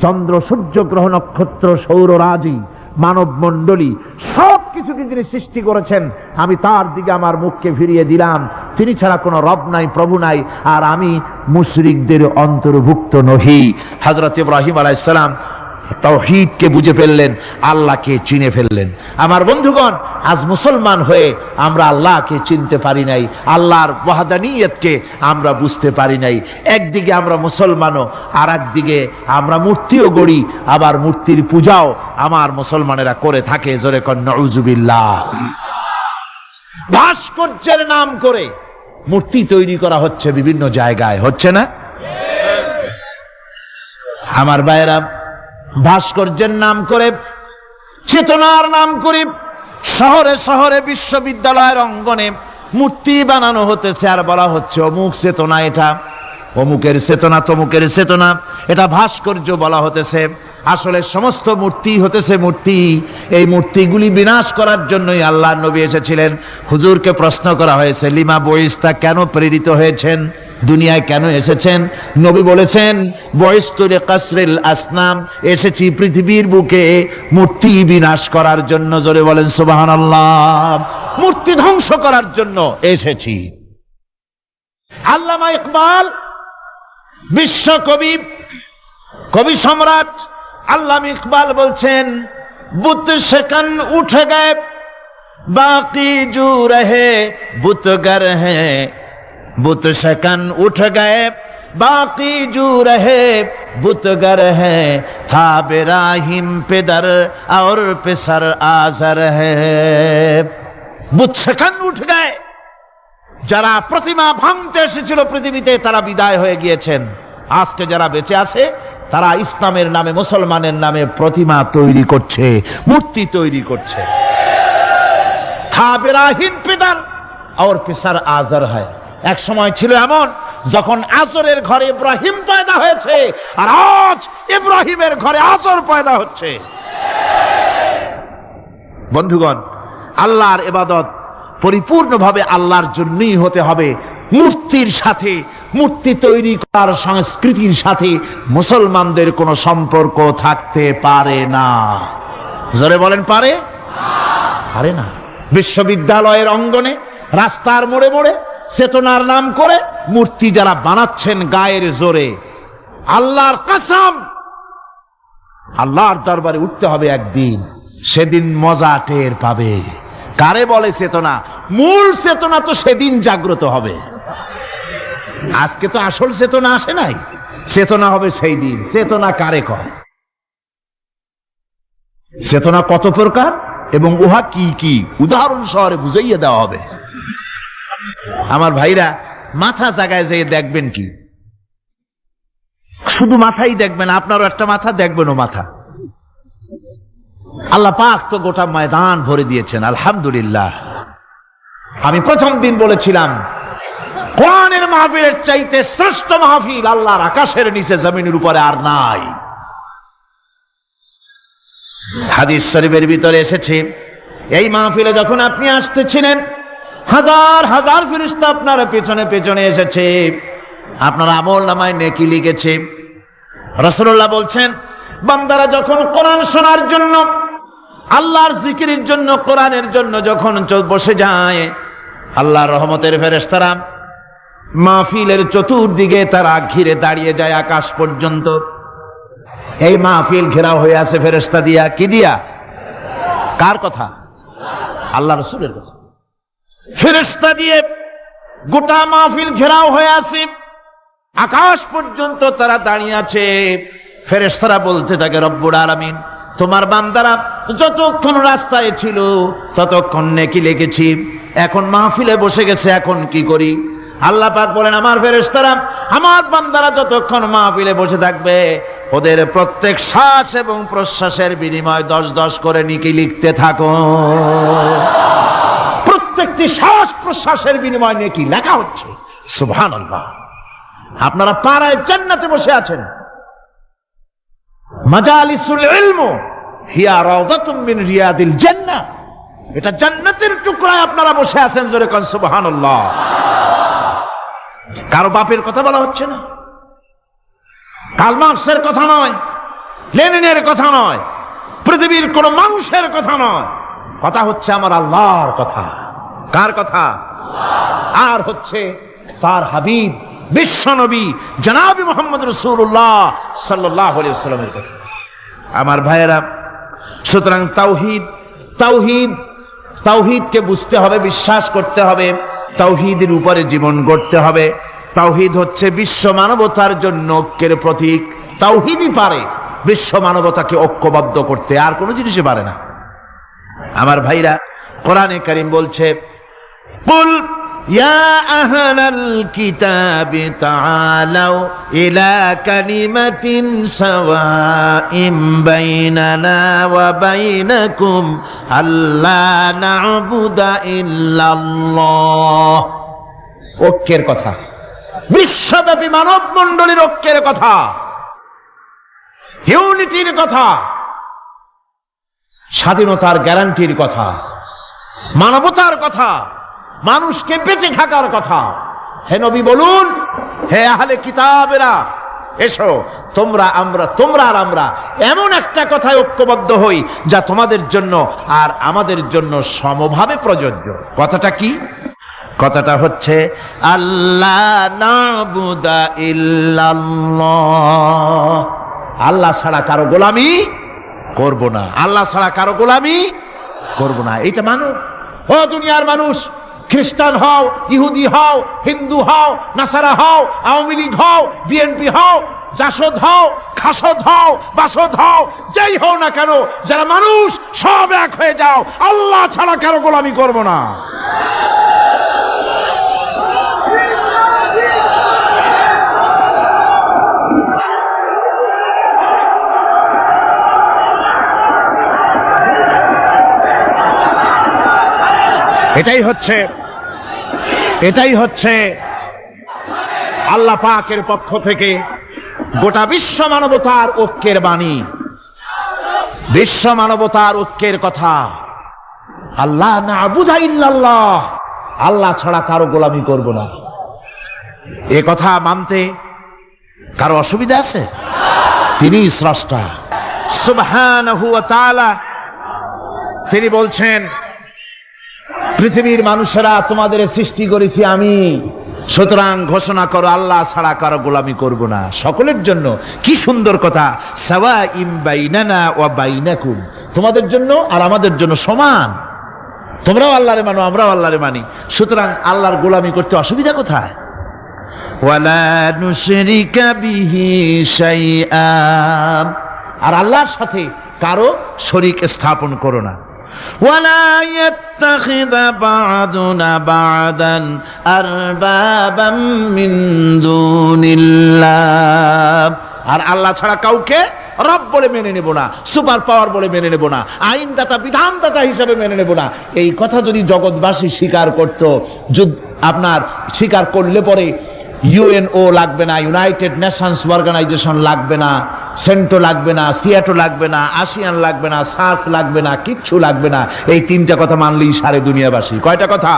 চন্দ্র, সূর্য, গ্রহ, নক্ষত্র, সৌররাজি, মানব মণ্ডলী সব কিছুকে যিনি সৃষ্টি করেছেন, আমি তার দিকে আমার মুখকে ফিরিয়ে দিলাম। তিনি ছাড়া কোনো রব নাই, প্রভু নাই, আর আমি মুশরিকদের অন্তর্ভুক্ত নহি। হযরত ইব্রাহিম আলাইহিস সালাম তাওহীদকে বুঝে ফেললেন, আল্লাহকে চিনে ফেললেন। আমার বন্ধুগণ, আজ মুসলমান হয়ে আমরা আল্লাহকে চিনতে পারি নাই, আল্লাহর ওয়াহদানিয়তকে আমরা বুঝতে পারি নাই। একদিকে আমরা মুসলমানও, আর একদিকে আমরা মূর্তিও গড়ি, আবার মূর্তির পূজাও আমার মুসলমানেরা করে থাকে। জোরে কর নাউযুবিল্লাহ। ভাস্কর্যের নাম করে মূর্তি তৈরি করা হচ্ছে বিভিন্ন জায়গায়, হচ্ছে না? আমার ভাইয়েরা, ভাস্কর্যের নাম করে, চেতনার নাম করে শহরে শহরে, বিশ্ববিদ্যালয়ের অঙ্গনে মূর্তি বানানো হতেছে, আর বলা হচ্ছে অমুক চেতনা, এটা অমুকের চেতনা, তমুকের চেতনা, এটা ভাস্কর্য বলা হতেছে। আসলে সমস্ত মূর্তি হতেছে মূর্তি। এই মূর্তিগুলি বিনাশ করার জন্যই আল্লাহর নবী এসেছিলেন। হুজুরকে প্রশ্ন করা হয়েছে, লিমা বয়স্তা, কেন প্রেরিত হয়েছেন, দুনিয়ায় কেন এসেছেন? নবী বলেছেন, বয়স্তু লিকাসরিল আসনাম, এসেছি পৃথিবীর বুকে মূর্তি বিনাশ করার জন্য। জোরে বলেন সুবহানাল্লাহ। মূর্তি ধ্বংস করার জন্য এসেছি। আল্লামা ইকবাল, বিশ্ব কবি, কবি সম্রাট আল্লামা ইকবাল বলছেন, বুত সেকন উঠ গয়ে বাকি জু রহে বুতগর হ্যাঁ, बुत शकन उठ गए बाकी जू रहे बुतगर है, था बिराहिम पिदर और पिसर आजर है। बुत शकन उठ गए, যারা প্রতিমা ভাঙতে এসেছিল পৃথিবীতে তারা বিদায় হয়ে গিয়েছেন। আজকে যারা বেঁচে আছে তারা ইসলামের নামে, মুসলমানের নামে প্রতিমা তৈরি করছে, মূর্তি তৈরি করছে। থা ইব্রাহিম পিতার আর পিসার আজর হয়। এক সময় ছিল এমন যখন আজরের ঘরে ইব্রাহিম পয়দা হয়েছে, আর আজ ইব্রাহিমের ঘরে আজর পয়দা হচ্ছে। বন্ধুগণ, আল্লাহর ইবাদত পরিপূর্ণভাবে আল্লাহর জন্যই হতে হবে। মূর্তির সাথে, মূর্তি তৈরি করার সংস্কৃতির সাথে মুসলমানদের কোনো সম্পর্ক থাকতে পারে না। জোরে বলেন, পারে? পারে না। বিশ্ববিদ্যালয়ের অঙ্গনে, রাস্তার মোড়ে মোড়ে চেতনার নাম করে মূর্তি যারা বানাচ্ছেন গায়ের জোরে, আল্লাহর কসম, আল্লাহর দরবারে উঠতে হবে একদিন, সেদিন মজা টের পাবে। কারে বলে চেতনা? মূল চেতনা তো সেদিন জাগ্রত হবে। আজকে তো আসল চেতনা আসে নাই, চেতনা হবে সেই দিন। চেতনা কারে কয়? চেতনা কত প্রকার এবং উহা কি কি উদাহরণ সহরে বুঝাইয়া দেওয়া হবে। আমার ভাইরা, মাথা জায়গায় যেয়ে দেখবেন কি, শুধু মাথাই দেখবেন, আপনারও একটা মাথা, দেখবেনও মাথা। আল্লাহ পাক তো গোটা ময়দান ভরে দিয়েছেন, আলহামদুলিল্লাহ। আমি প্রথম দিন বলেছিলাম, কোরআনের মাহফিলের চাইতে শ্রেষ্ঠ মাহফিল আল্লাহর আকাশের নিচে জমিনের উপরে আর নাই। হাদিস শরীফের ভিতরে এসেছে, এই মাহফিলে যখন আপনি আসতেছিলেন, হাজার হাজার ফেরেশতা আপনার পেছনে পেছনে এসেছে, আপনার আমল নামায় নেকি লিখেছে। রাসূলুল্লাহ বলছেন, বান্দারা যখন কোরআন শোনার জন্য, আল্লাহর জিকিরের জন্য, কোরআনের জন্য যখন বসে যায়, আল্লাহর রহমতের ফেরেশতারা মাহফিলের চতুর্দিকে তারা ঘিরে দাঁড়িয়ে যায় আকাশ পর্যন্ত। এই মাহফিল ঘেরাও হয়ে আছে ফেরেশতা দিয়া। কি দিয়া? কার কথা? আল্লাহ রাসূলের কথা। ফেরেশতা দিয়ে গোটা মাহফিল ঘেরাও হয়ে আছে, আকাশ পর্যন্ত তারা দাঁড়িয়ে আছে। ফেরেশতারা বলতে থাকে, রব্বুল আলামিন, তোমার বান্দারা যতক্ষণ রাস্তায় ছিল ততক্ষণ নেকি লিখেছি, এখন মাহফিলে বসে গেছে, এখন কি করি? আল্লাহ পাক বলেন, আমার ফেরেশতারা, আমার বান্দারা যতক্ষণ মাহফিলে বসে থাকবে, ওদের প্রত্যেক শ্বাস এবং প্রশ্বাসের বিনিময় 10-10 করে নেকি লিখতে থাকো। প্রত্যেকটি শ্বাস প্রশ্বাসের বিনিময় নেকি লেখা হচ্ছে। সুবহানাল্লাহ। আপনারা পাড়ায় জান্নাতে বসে আছেন। মাজালিসুল ইলম হিয়া রাউযাতুম মিন রিয়াদিল জান্নাহ, এটা জান্নাতের টুকরায় আপনারা বসে আছেন। জোরে কোন সুবহানাল্লাহ। কারো বাপের কথা বলা হচ্ছে না, কার্ল মার্কসের কথা নয়, লেনিনের কথা নয়, পৃথিবীর কোন মানুষের কথা নয়, কথা হচ্ছে আমার আল্লাহর কথা। কার কথা? আর হচ্ছে তার হাবিব বিশ্ব নবী জনাব মুহাম্মদ রাসূলুল্লাহ সাল্লাল্লাহু আলাইহি ওয়াসাল্লামের কথা। আমার ভাইয়েরা, সুতরাং তাওহীদ, তাওহীদ, তাওহীদকে বুঝতে হবে, বিশ্বাস করতে হবে, তাওহীদের উপরে জীবন গড়তে হবে। তাওহীদ হচ্ছে বিশ্ব মানবতার জন্য ঐক্যের প্রতীক। তাওহীদই পারে বিশ্ব মানবতাকে ঐক্যবদ্ধ করতে, আর কোনো জিনিসই পারে না। আমার ভাইরা, কোরআনে কারীম বলছে, কুল ইয়া আহলাল কিতাবি তাআলাউ ইলা কালিমাতিন সাওয়াইম বাইনানা ওয়া বাইনাকুম আল্লা না'বুদা ইল্লাল্লাহ। ঐক্যের কথা, বিশ্বব্যাপী মানব মণ্ডলীর ঐক্যের কথা, ইউনিটির কথা, স্বাধীনতার গ্যারান্টির কথা, মানবতার কথা, মানুষকে বেঁচে থাকার কথা। হে নবী বলুন, হে আহলে কিতাবেরা, এসো তোমরা, আমরা, তোমরা আর আমরা এমন একটা কথায় ঐক্যবদ্ধ হই যা তোমাদের জন্য আর আমাদের জন্য সমভাবে প্রযোজ্য। কথাটা কি? কথাটা হচ্ছে আল্লাহ না'বুদা ইল্লাল্লাহ, আল্লাহ ছাড়া কারো গোলামি করব না, আল্লাহ ছাড়া কারো গোলামি করব না। এইটা মানো। ও দুনিয়ার মানুষ, খ্রিস্টান হও, ইহুদি হও, হিন্দু হও, নাসারা হও, আওয়ামী লীগ হও, বিএনপি হও, জাসদ হও, খাসদ হও, বাসদ হও, যেই হও না কেন, যারা মানুষ সব এক হয়ে যাও, আল্লাহ ছাড়া কারো গোলামি করব না। এটাই হচ্ছে আল্লাহ পাকের পক্ষ থেকে গোটা বিশ্ব মানবতার ঐক্যের বাণী, বিশ্ব মানবতার ঐক্যের কথা। আল্লাহ না'বুদা ইল্লাল্লাহ, আল্লাহ ছাড়া কারো গোলামি করব না। এ কথা মানতে কারো অসুবিধা আছে? তিনি স্রষ্টা সুবহানাহু ওয়া তাআলা। তিনি বলছেন, পৃথিবীর মানুষেরা তোমাদের সৃষ্টি করেছি আমি, সুতরাং ঘোষণা করো আল্লাহ ছাড়া কারো গোলামি করব না। সকলের জন্য কি সুন্দর কথা, সাওয়াইম বাইনানা ওয়া বাইনাকুম, তোমাদের জন্য আর আমাদের জন্য সমান। তোমরাও আল্লাহরে মানো, আমরাও আল্লাহরে মানি, সুতরাং আল্লাহর গোলামি করতে অসুবিধা কোথায়? ওয়ালা নুশরিকা বিহি শাইআ, আর আল্লাহর সাথে কারো শরীক স্থাপন করো না। ওয়ালা ইয়াত্তাখিযা বা'দুনা বা'দান আরবাবাম মিন দুনিল্লাহ, আর আল্লাহ ছাড়া কাউকে রব বলে মেনে নেব না, সুপার পাওয়ার বলে মেনে নেব না, আইনদাতা বিধানদাতা হিসেবে মেনে নেব না। এই কথা যদি জগৎবাসী স্বীকার করত, আপনার স্বীকার করলে পরে ইউএনও লাগবে না, ইউনাইটেড নেশনস অর্গানাইজেশন লাগবে না, সেন্টো লাগবে না, সিয়াটো লাগবে না, আসিয়ান লাগবে না, সার্ক লাগবে না, কিচ্ছু লাগবে না। এই তিনটা কথা মানলেই সারে দুনিয়াবাসী। কয়টা কথা?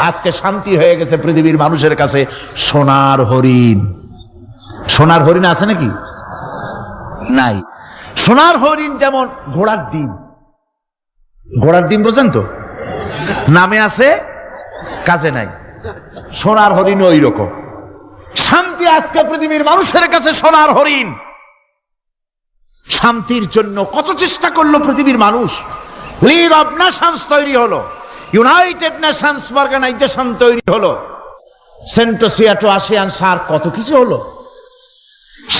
আজকে শান্তি হয়ে গেছে পৃথিবীর মানুষের কাছে। সোনার হরিণ, সোনার হরিণ আছে নাকি? নাই। সোনার হরিণ যেমন ঘোড়ার ডিম, ঘোড়ার ডিম বোঝেন তো, নামে আছে কাজে নাই। সোনার হরিণ ওই রকম। শান্তি আজকে পৃথিবীর মানুষের কাছে সোনার হরিণ। শান্তির জন্য কত চেষ্টা করলো পৃথিবীর মানুষ। লিগ অব নেশনস তৈরি হলো, ইউনাইটেড নেশনস অর্গানাইজেশন তৈরি হলো, সেন্টো সিয়াটো আসিয়ান সার্ক, কত কিছু হলো।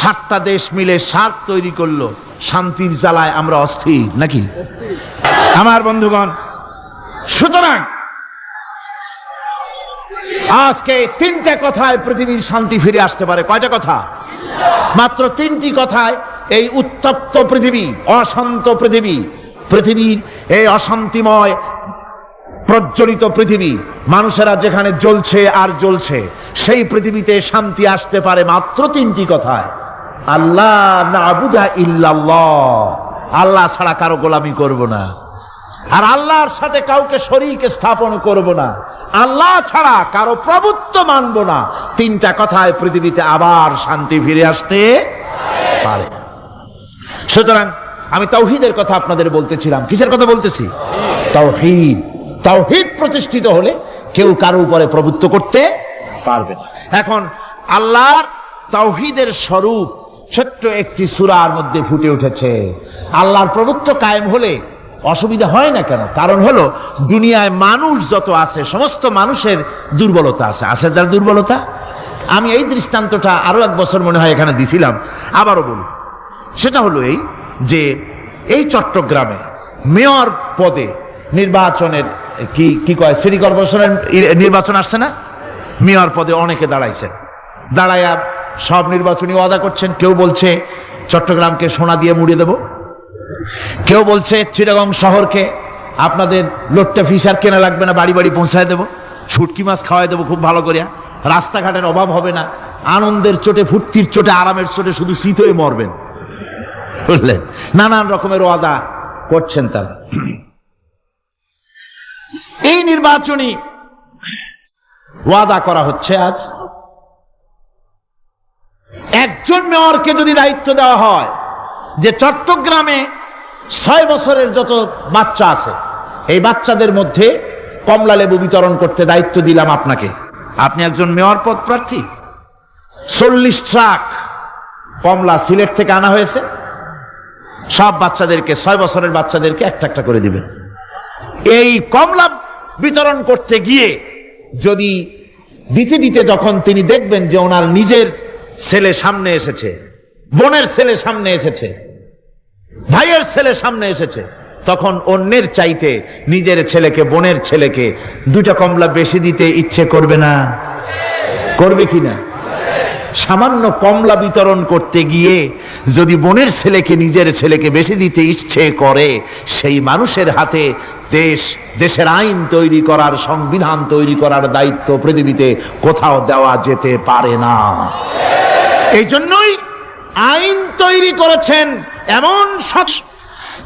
7টা দেশ মিলে সার্ক তৈরি করলো। শান্তির জ্বালায় আমরা অস্থির নাকি আমার বন্ধুগণ? সুতরাং আজকে 3টা কথায় পৃথিবীর শান্তি ফিরে আসতে পারে। কয়টা কথা? মাত্র 3টি কথায় এই উত্তপ্ত পৃথিবী, অশান্ত পৃথিবী, পৃথিবীর এই অশান্তিময় প্রজ্বলিত পৃথিবী, মানুষেরা যেখানে জ্বলছে আর জ্বলছে, সেই পৃথিবীতে শান্তি আসতে পারে মাত্র 3টি কথায়। আল্লাহ না'বুদা ইল্লাল্লাহ, আল্লাহ ছাড়া কারো গোলামি করব না, আর আল্লাহর সাথে কাউকে শরীক স্থাপন করব না, আল্লাহ ছাড়া কারো প্রভুত্ব মানব না। 3টা কথায় পৃথিবীতে আবার শান্তি ফিরে আসতে পারে। সুতরাং আমি তাওহীদের কথা আপনাদের বলতেছিলাম। কিসের কথা বলতেছি? তাওহীদ। তাওহীদ প্রতিষ্ঠিত হলে কেউ কারো উপরে প্রভুত্ব করতে পারবে না। এখন আল্লাহর তাওহীদের স্বরূপ ছোট্ট একটি সূরার মধ্যে ফুটে উঠেছে। আল্লাহর প্রভুত্ব কায়েম হলে অসুবিধা হয় না কেন? কারণ হলো দুনিয়ায় মানুষ যত আছে, সমস্ত মানুষের দুর্বলতা আছে। আছে যার দুর্বলতা। আমি এই দৃষ্টান্তটা আরো 1 বছর মনে হয় এখানে দিছিলাম, আবারও বলি। সেটা হলো এই যে এই চট্টগ্রামে মেয়র পদে নির্বাচনের কি কয়, সিটি কর্পোরেশনের নির্বাচন আসছে না? মেয়র পদে অনেকে দাঁড়াইছেন, দাঁড়াইয়া সব নির্বাচনী ওয়াদা করছেন। কেউ বলছে চট্টগ্রামকে সোনা দিয়ে মুড়িয়ে দেব, কেউ বলছে চিটাগং শহরকে আপনাদের লোট্টা ফিশার কেনা লাগবে না, বাড়ি বাড়ি পৌঁছায় দেব, শুটকি মাছ খাওয়াই দেবো খুব ভালো করে, রাস্তাঘাটের অভাব হবে না, আনন্দের চোটে, ফুর্তির চোটে, আরামের চোটে শুধু শীত হয়ে মরবেন। বুঝলেন? নানান রকমের ওয়াদা করছেন তারা। এই নির্বাচনী ওয়াদা করা হচ্ছে। আজ একজন মেয়রকে যদি দায়িত্ব দেওয়া হয় যে চট্টগ্রামে 6 বছরের যত বাচ্চা আছে, এই বাচ্চাদের মধ্যে কমলা লেবু বিতরণ করতে দায়িত্ব দিলাম আপনাকে, আপনি একজন মেয়র পদ প্রার্থী, 40 ট্রাক কমলা সিলেট থেকে আনা হয়েছে, সব বাচ্চাদেরকে, 6 বছরের বাচ্চাদেরকে একটা একটা করে দিবেন। এই কমলা বিতরণ করতে গিয়ে যদি দিতে দিতে যখন তিনি দেখবেন যে ওনার নিজের ছেলে সামনে এসেছে, বোনের ছেলে সামনে এসেছে, ভাইয়ের ছেলে সামনে এসেছে, তখন অন্যের চাইতে নিজের ছেলেকে, বোনের ছেলেকে 2টা কমলা বেশি দিতে ইচ্ছে করবে না? করবে কিনা? সামান্য কমলা বিতরণ করতে গিয়ে যদি বোনের ছেলেকে, নিজের ছেলেকে বেশি দিতে ইচ্ছে করে, সেই মানুষের হাতে দেশের আইন তৈরি করার, সংবিধান তৈরি করার দায়িত্ব পৃথিবীতে কোথাও দেওয়া যেতে পারে না। এই জন্যই আইন তৈরি করেছেন এমন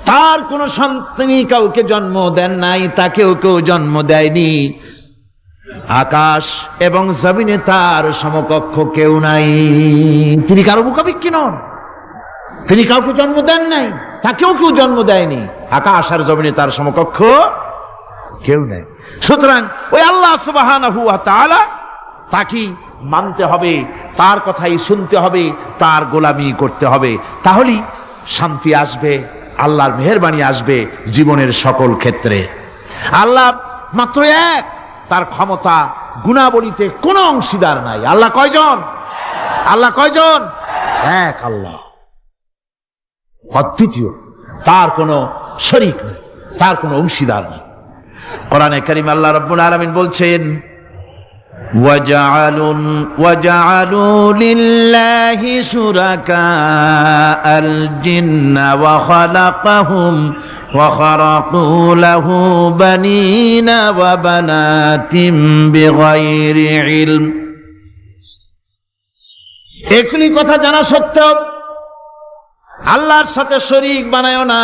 তার কোন সন্তানই কাউকে জন্ম দেন নাই, তাকেও কেউ জন্ম দেয়নি। আকাশ এবং জমিনে তার সমকক্ষ কেউ নাই। তিনি কারো মুখাপেক্ষী নন, তিনি কাউকে জন্ম দেন নাই, তাকেও কেউ জন্ম দেয়নি। আকাশ আর জমিনে তার সমকক্ষ কেউ নেই। সুতরাং ওই আল্লাহ সুবহানাহু ওয়া তাআলা তাকে মানতে হবে, তার কথাই শুনতে হবে, তার গোলামি করতে হবে। তাহলেই শান্তি আসবে, আল্লাহর মেহেরবানি আসবে জীবনের সকল ক্ষেত্রে। আল্লাহ মাত্র এক, তার ক্ষমতা গুণাবলীতে কোনো অংশীদার নাই। আল্লাহ কয়জন? আল্লাহ কয়জন? এক আল্লাহ, অদ্বিতীয়, তার কোনো শরীক নেই, তার কোনো অংশীদার নেই। কোরআনে কারীম আল্লাহ রাব্বুল আলামিন বলছেন, وَجَعَلُوا لِلَّهِ شُرَكَاءَ الْجِنَّ وَخَلَقَهُمْ وَخَرَقُوا لَهُ بَنِينَ وَبَنَاتٍ بِغَيْرِ عِلْمٍ। এখনি কথা জানা সত্ত্বেও আল্লাহর সাথে শরীক বানায়ো না,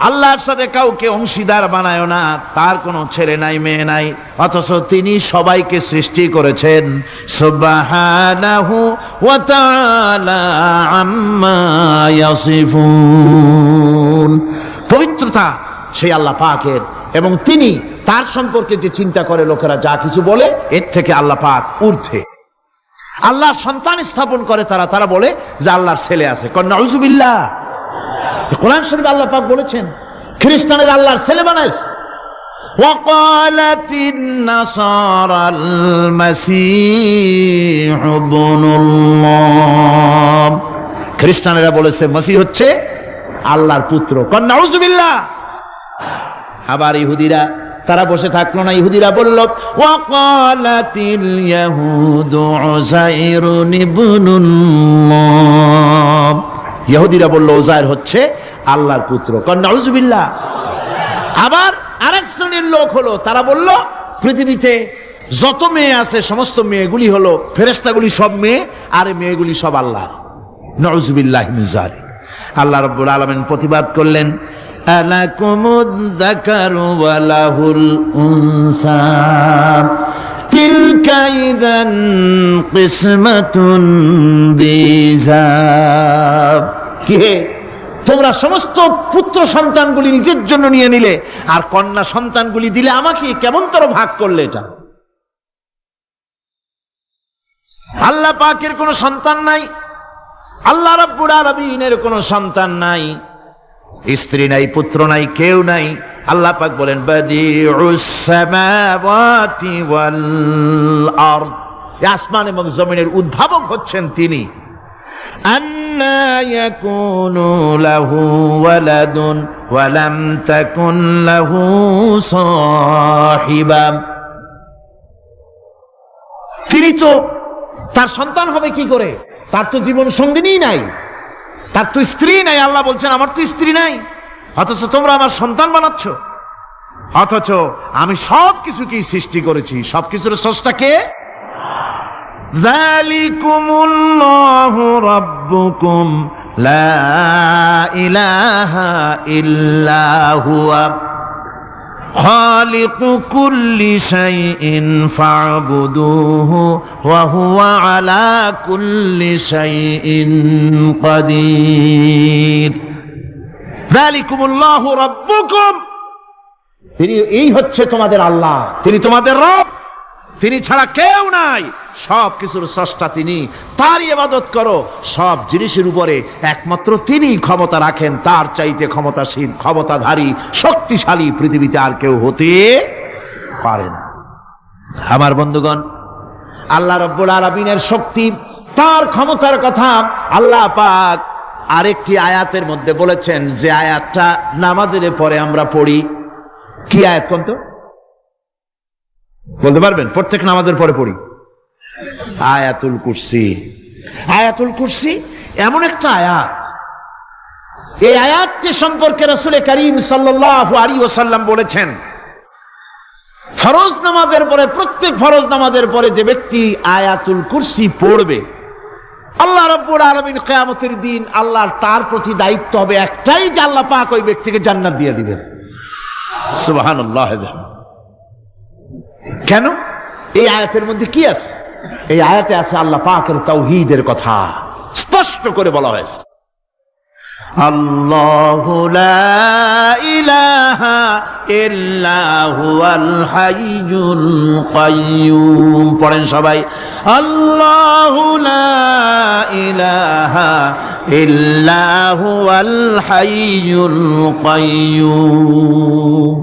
আল্লাহর সাথে কাউকে অংশীদার বানায়ো না। তার কোনো ছেলে নাই, মেয়ে নাই, অথচ তিনি সবাইকে সৃষ্টি করেছেন। সুবহানাহু ওয়া তাআলা আম্মা ইয়াসিফুন। পবিত্রতা সেই আল্লাহ পাকের, এবং তিনি তার সম্পর্কে যে চিন্তা করে লোকেরা যা কিছু বলে, এর থেকে আল্লাহ পাক ঊর্ধ্বে। আল্লাহর সন্তান স্থাপন করে তারা বলে যে আল্লাহর ছেলে আছে। নাউযুবিল্লাহ। কোরআন শরীফে আল্লাহ পাক বলেছেন খ্রিস্টানের আল্লাহর ছেলে বানাইছে। ওয়াকালাতিন নাসারাল মাসীহ ইবনুল্লাহ। খ্রিস্টানেরা বলেছে মসিহ হচ্ছে আল্লাহর পুত্র। নাউযুবিল্লাহ। আবার ইহুদিরা তারা বসে থাকলো না, ইহুদিরা বলল ওয়াকালাতিল ইয়াহুদু উযাইরুন ইবনুল্লাহ। ইহুদিরা বলল উযাইর হচ্ছে আল্লাহর পুত্র। নাউযুবিল্লাহ। আবার আরেক শ্রেণীর লোক হলো, তারা বলল পৃথিবীতে যত মেয়ে আছে সমস্ত মেয়েগুলি হলো ফেরেশতাগুলি, সব মেয়ে, আর মেয়েগুলি সব আল্লাহর। নাউযুবিল্লাহি মিন যালিক। আল্লাহ রাব্বুল আলামিন প্রতিবাদ করলেন, আলাকুমুয যাকারু ওয়া লাহুল উনসা তিলকা ইযান কিসমাতুন দিযা। কি তোমরা সমস্ত পুত্র সন্তানগুলি নিজের জন্য নিয়ে নিলে, আর কন্যা সন্তানগুলি দিলে আমাকে, কেমন তোর ভাগ করলে এটা? আল্লাহ পাকের কোনো সন্তান নাই, আল্লাহ রাব্বুল আলামিনের কোনো সন্তান নাই, স্ত্রী নাই, পুত্র নাই, কেউ নাই। আল্লাহ পাক বলেন বাদিউস সামাওয়াতি ওয়াল আরদ। আসমান এবং জমিনের উদ্ভাবক হচ্ছেন তিনি। আন্না ইয়াকুনু লাহু ওয়ালাদুন ওয়া লাম তাকুন লাহু সাহিবা। তিনি তো, তার সন্তান হবে কি করে? তার তো জীবন সঙ্গিনী নাই, তার তো স্ত্রী নাই। আল্লাহ বলছেন আমার তো স্ত্রী নাই, অথচ তোমরা আমার সন্তান বানাচ্ছ। অথচ আমি সব কিছুকেই সৃষ্টি করেছি। সবকিছুর স্রষ্টা কে? যালিকুমুল্লাহু রাব্বুকুম লা ইলাহা ইল্লা হুয়া খালিকু কুল্লি শাইইন ফা'বুদুহু ওয়া হুয়া আলা কুল্লি শাইইন কাদির। যালিকুমুল্লাহু রাব্বুকুম, তিনি এই হচ্ছে তোমাদের আল্লাহ, তিনি তোমাদের রব, তিনি ছাড়া কেউ নাই। সব কিছুর স্রষ্টা তিনি, তারই ইবাদত করো। সব জিনিসের উপরে একমাত্র তিনি ক্ষমতা রাখেন, তার চাইতে ক্ষমতাশীল, ক্ষমতাধারী, শক্তিশালী পৃথিবীতে আর কেউ হতে পারে না। আমার বন্ধুগণ, আল্লাহ রাব্বুল আলামিনের শক্তি, তার ক্ষমতার কথা আল্লাহ পাক আরেকটি আয়াতের মধ্যে বলেছেন, যে আয়াতটা নামাজের পরে আমরা পড়ি। কি আয়াত কোন তো বলতে পারবেন? প্রত্যেক নামাজের পরে পড়ি আয়াতুল কুরসি। আয়াতুল কুরসি এমন একটা আয়াত, এই আয়াতটি সম্পর্কে রাসূল করিম সাল্লাল্লাহু আলাইহি ওয়াসাল্লাম বলেছেন ফরজ নামাজের পরে, প্রত্যেক ফরজ নামাজের পরে যে ব্যক্তি আয়াতুল কুরসি পড়বে, আল্লাহ রাব্বুল আলামিন কিয়ামতের দিন আল্লাহর তার প্রতি দায়িত্ব হবে একটাই, যে আল্লাহ পাক ওই ব্যক্তিকে জান্নাত দিয়ে দিবেন। সুবহানাল্লাহ। কেন? এই আয়াতের মধ্যে কি আছে? এই আয়াতে আছে আল্লাহ পাকের তাওহীদের কথা স্পষ্ট করে বলা হয়েছে। আল্লাহু লা ইলাহা ইল্লা হুয়াল হাইয়ুল কাইয়্যুম। পড়েন সবাই, আল্লাহু লা ইলাহা ইল্লা হুয়াল হাইয়ুল কাইয়্যুম।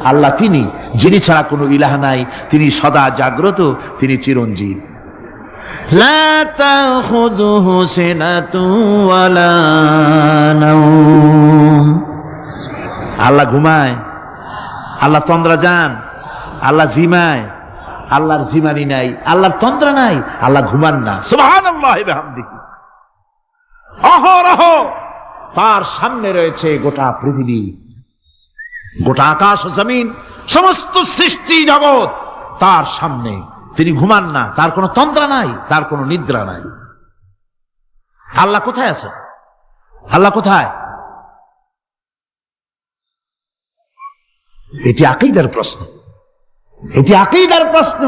আল্লাহ তিনি, যিনি ছাড়া কোনো ইলাহ নাই, তিনি সদা জাগ্রত, তিনি চিরঞ্জীব। লা তাখুযুহু সিনাতুন ওয়ালা নাওম। আল্লাহ ঘুমায়, আল্লাহ তন্দ্রা যান, আল্লাহ জিমায়, আল্লাহর জিমানি নাই, আল্লাহর তন্দ্রা নাই, আল্লাহ ঘুমান না। সুবহানাল্লাহি ওয়া বিহামদিহি। অহরহ তার সামনে রয়েছে গোটা পৃথিবী, গোটা আকাশ জমিন, সমস্ত সৃষ্টি জগৎ তার সামনে। তিনি ঘুমান না, তার কোনো তন্দ্রা নাই, তার কোনো নিদ্রা নাই। আল্লাহ কোথায় আছেন? আল্লাহ কোথায়? এটি আকীদার প্রশ্ন, এটি আকীদার প্রশ্ন।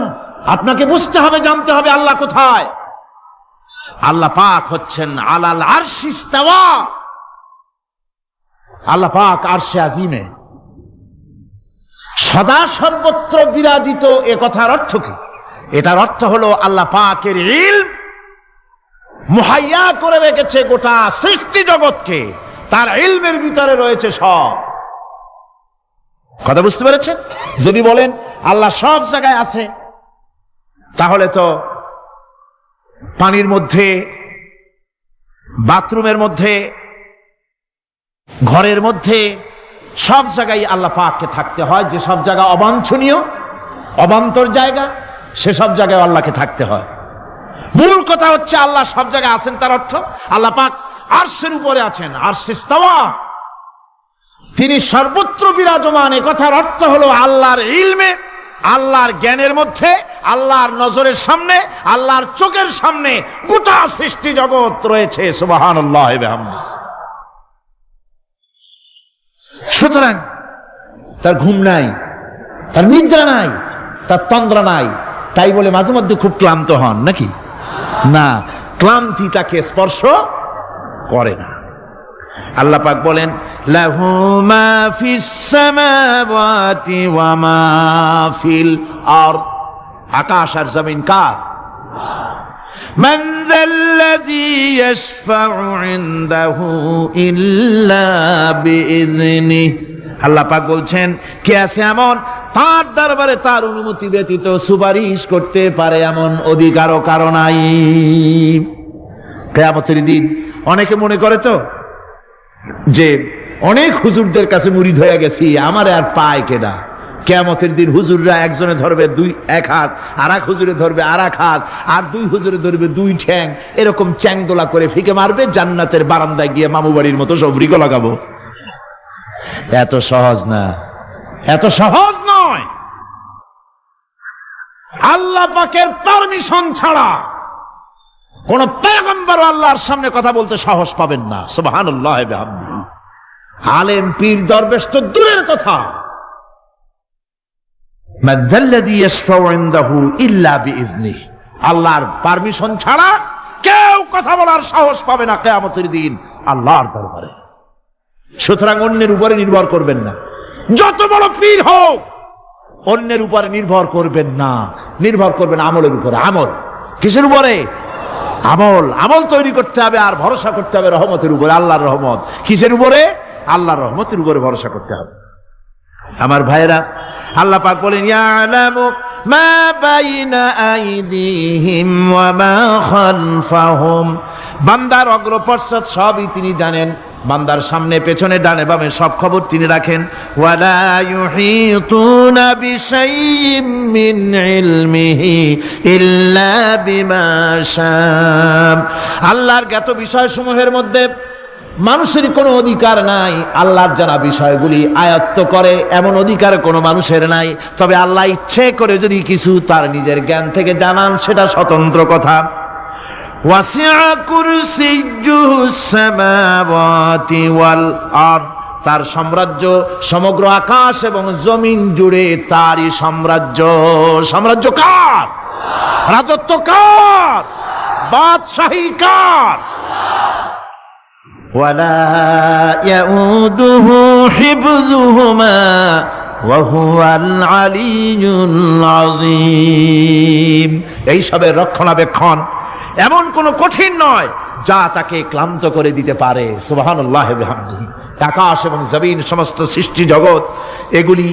আপনাকে বুঝতে হবে, জানতে হবে আল্লাহ কোথায়। আল্লাহ পাক হচ্ছেন আলাল আরশি ইস্তাওয়া। আল্লাহ পাক আরশে আজিমে সদা সর্বত্র বিরাজিত। এ কথার অর্থ কি? এটার অর্থ হলো আল্লাহ পাকের ইলম মুহাইয়া করে রেখেছে গোটা সৃষ্টি জগৎকে, তার ইলমের ভিতরে রয়েছে সব। কথা বুঝতে পেরেছেন? যদি বলেন আল্লাহ সব জায়গায় আছে, তাহলে তো পানির মধ্যে, বাথরুমের মধ্যে, ঘরের মধ্যে, সব জায়গায় আল্লাহ পাককে থাকতে হয়। যে সব জায়গা অবাঞ্ছনীয়, অবান্তর জায়গা, সেসব জায়গায় আল্লাহকে থাকতে হয়। মূল কথা হচ্ছে আল্লাহ সব জায়গায় আছেন, তার অর্থ আল্লাহ পাক আরশের উপরে আছেন, আরশে ইস্তাওয়া, তিনি সর্বত্র বিরাজমান। এ কথার অর্থ হলো আল্লাহর ইলমে, আল্লাহর জ্ঞানের মধ্যে, আল্লাহর নজরের সামনে, আল্লাহর চোখের সামনে গোটা সৃষ্টি জগৎ রয়েছে। সুবহানাল্লাহ ওয়া বিহামদিহি। সুতরাং তার ঘুম নাই, তার নিদ্রা নাই, তার তন্দ্রা নাই। তাই বলে মাঝে মধ্যে খুব ক্লান্ত হন নাকি? না, ক্লান্তি তাকে স্পর্শ করে না। আল্লাহ পাক বলেন, লাহু মা ফিস সামাওয়াতি ওয়া মা ফিল আরদ। আকাশ আর জমিন কার? মান যাল্লাযী ইয়াশফাউ ইনদাহু ইল্লা বিইযনিহি। আল্লাহ পাক বলছেন, কে আছে এমন তার দরবারে তার অনুমতি ব্যতীত সুপারিশ করতে পারে এমন অধিকারও কারো নাই। কিয়ামতের দিন অনেকে মনে করে তো যে অনেক হুজুরদের কাছে মুরিদ হয়ে গেছি, আমারে আর পায় কেডা। কিয়ামতের দিন হুজুররা একজনে ধরবে এক হাত, আর এক হুজুরে ধরবে আর এক হাত, আর দুই হুজুরে ধরবে দুই ঠ্যাং, এরকম চ্যাংদোলা করে ফিকে মারবে, জান্নাতের বারান্দায় গিয়ে মামু বাড়ির মতো সবরিকো লাগাবো। এত সহজ না, এত সহজ নয়। আল্লাহ পাকের পারমিশন ছাড়া কোন পয়গম্বর আল্লাহর সামনে কথা বলতে সাহস পাবেন না। সুবহানাল্লাহ ওয়া বিহামদিহি। আলেম পীর দরবেশ তো দূরের কথা, মান যাল্লাযী ইয়াশফাউ ইনদাহু ইল্লা বিইযনিহি। আল্লাহর পারমিশন ছাড়া কেউ কথা বলার সাহস পাবে না কিয়ামতের দিন আল্লাহর দরবারে। সুতরাং অন্যের উপরে নির্ভর করবেন না, যত বড় পীর হোক অন্যের উপরে নির্ভর করবেন না, নির্ভর করবেন আমলের উপরে। আমল কিসের উপরে? আমল। আমল তৈরি করতে হবে আর ভরসা করতে হবে রহমতের উপরে, আল্লাহর রহমত। কিসের উপরে? আল্লাহর রহমতের উপরে ভরসা করতে হবে। আমার ভাইরা, আল্লাহ পাক বলেন, ইয়ালামু মা বাইনা আইদিহিম ওয়া মা খালফাহুম। বান্দার অগ্রপশ্চাৎ সবই তিনি জানেন, বান্দার সামনে পেছনে ডানে বামে সব খবর তিনি রাখেন। ওয়ালা ইউহিতুনা বিশাইইম মিন ইলমিহি ইল্লা বিমা শা। আল্লাহর জ্ঞাত বিষয়সমূহের মধ্যে মানুষের কোনো অধিকার নাই আল্লাহর জানা বিষয়গুলি আয়ত্ত করে, এমন অধিকার কোনো মানুষের নাই। তবে আল্লাহ ইচ্ছে করে যদি কিছু তার নিজের জ্ঞান থেকে জানান, সেটা স্বতন্ত্র কথা। ওয়াসিআ কুরসিয়্যুহুস সামাওয়াতি ওয়াল আরদ, তার সাম্রাজ্য সমগ্র আকাশ এবং জমিন জুড়ে তারই সাম্রাজ্য। সাম্রাজ্য কার? রাজত্ব কার? বাদশাহী কার? ওয়ালা ইয়াউদুহু হিফযুহুমা ওয়া হুয়াল আলিয়্যুল আযীম। এই সবের রক্ষণাবেক্ষণ এমন কোন কঠিন নয় যা তাকে ক্লান্ত করে দিতে পারে। সুবহানাল্লাহি ওয়া বিহামদিহি। আকাশ এবং জমিন, সমস্ত সৃষ্টি জগৎ, এগুলি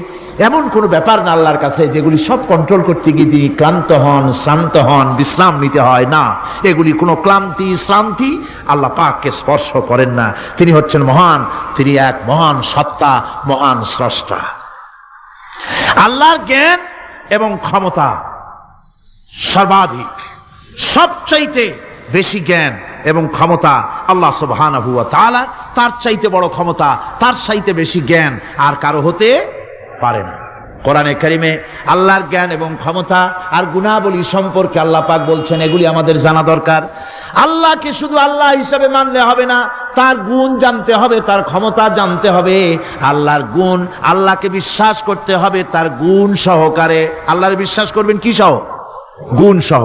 এমন কোন ব্যাপার না আল্লাহর কাছে যেগুলি সব কন্ট্রোল করতে গিয়ে তিনি ক্লান্ত হন, শ্রান্ত হন, বিশ্রাম নিতে হয় না। এগুলি কোনো ক্লান্তি শ্রান্তি আল্লাহ পাককে স্পর্শ করেন না। তিনি হচ্ছেন মহান, তিনি এক মহান সত্তা, মহান স্রষ্টা। আল্লাহর জ্ঞান এবং ক্ষমতা সর্বাধিক, সবচাইতে বেশি জ্ঞান এবং ক্ষমতা আল্লাহ সুবহানাহু ওয়া তাআলা। তার চাইতে বড় ক্ষমতা, তার চাইতে বেশি জ্ঞান আর কারো হতে পারে না। কোরআনে কারিমে আল্লাহর জ্ঞান এবং ক্ষমতা আর গুণাবলী সম্পর্কে আল্লাহ পাক বলছেন, এগুলি আমাদের জানা দরকার। আল্লাহকে শুধু আল্লাহ হিসাবে মানলে হবে না, তার গুণ জানতে হবে, তার ক্ষমতা জানতে হবে। আল্লাহর গুণ, আল্লাহকে বিশ্বাস করতে হবে তার গুণ সহকারে। আল্লাহর বিশ্বাস করবেন কি সহ? গুণ সহ।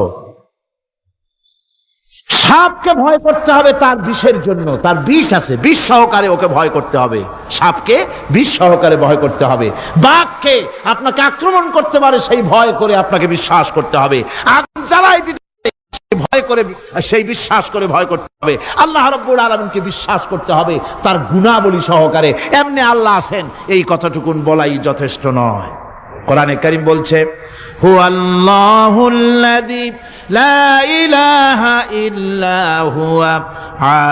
সাপকে ভয় করতে হবে তার বিষের জন্য, তার বিষ আছে, বিষ সহকারে ওকে ভয় করতে হবে। সাপকে বিষ সহকারে ভয় করতে হবে। বাঘকে আপনাকে আক্রমণ করতে পারে সেই ভয় করে আপনাকে বিশ্বাস করতে হবে। আগুন জ্বালাই দিতে ভয় করে, সেই বিশ্বাস করে ভয় করতে হবে। আল্লাহ রাব্বুল আলামিনকে বিশ্বাস করতে হবে তার গুণাবলী সহকারে। এমনি আল্লাহ আছেন এই কথাটুকুন বলাই যথেষ্ট নয়। কোরআনে কারীম বলছে, হুয়াল্লাহুল্লাযী লা ইলাহা ইল্লা হুয়া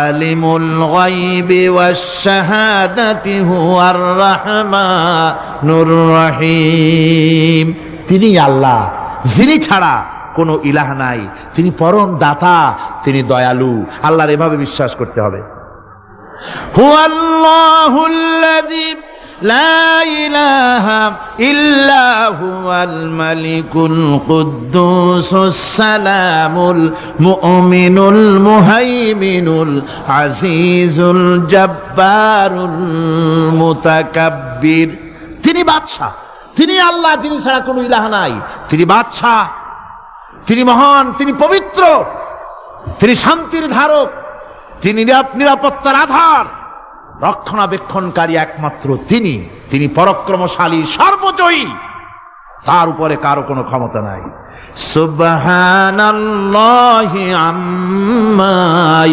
আলিমুল গায়বি ওয়াশ শাহাদাতি হুয়ার রাহমানুর রহিম। তিনি আল্লাহ, যিনি ছাড়া কোনো ইলাহ নাই, তিনি পরম দাতা, তিনি দয়ালু। আল্লাহর এভাবে বিশ্বাস করতে হবে। হুয়াল্লাহুল্লাযী লা ইলাহা ইল্লা হুয়াল মালিকুল কুদ্দুসুস সালামুল মুমিনুল মুহাইমিনুল আজিজুল জব্বারুল মুতাকাব্বির। তিনি বাদশা, তিনি আল্লাহ, যিনি ছাড়া কোনো ইলাহ নাই। তিনি বাদশা, তিনি মহান, তিনি পবিত্র, তিনি শান্তির ধারক, তিনি নিরাপত্তার আধার, রক্ষণাবেক্ষণকারী একমাত্র তিনি। তিনি পরাক্রমশালী, সর্বজয়ী, তার উপরে কারো কোনো ক্ষমতা নাই। সুবহানাল্লাহি আম্মা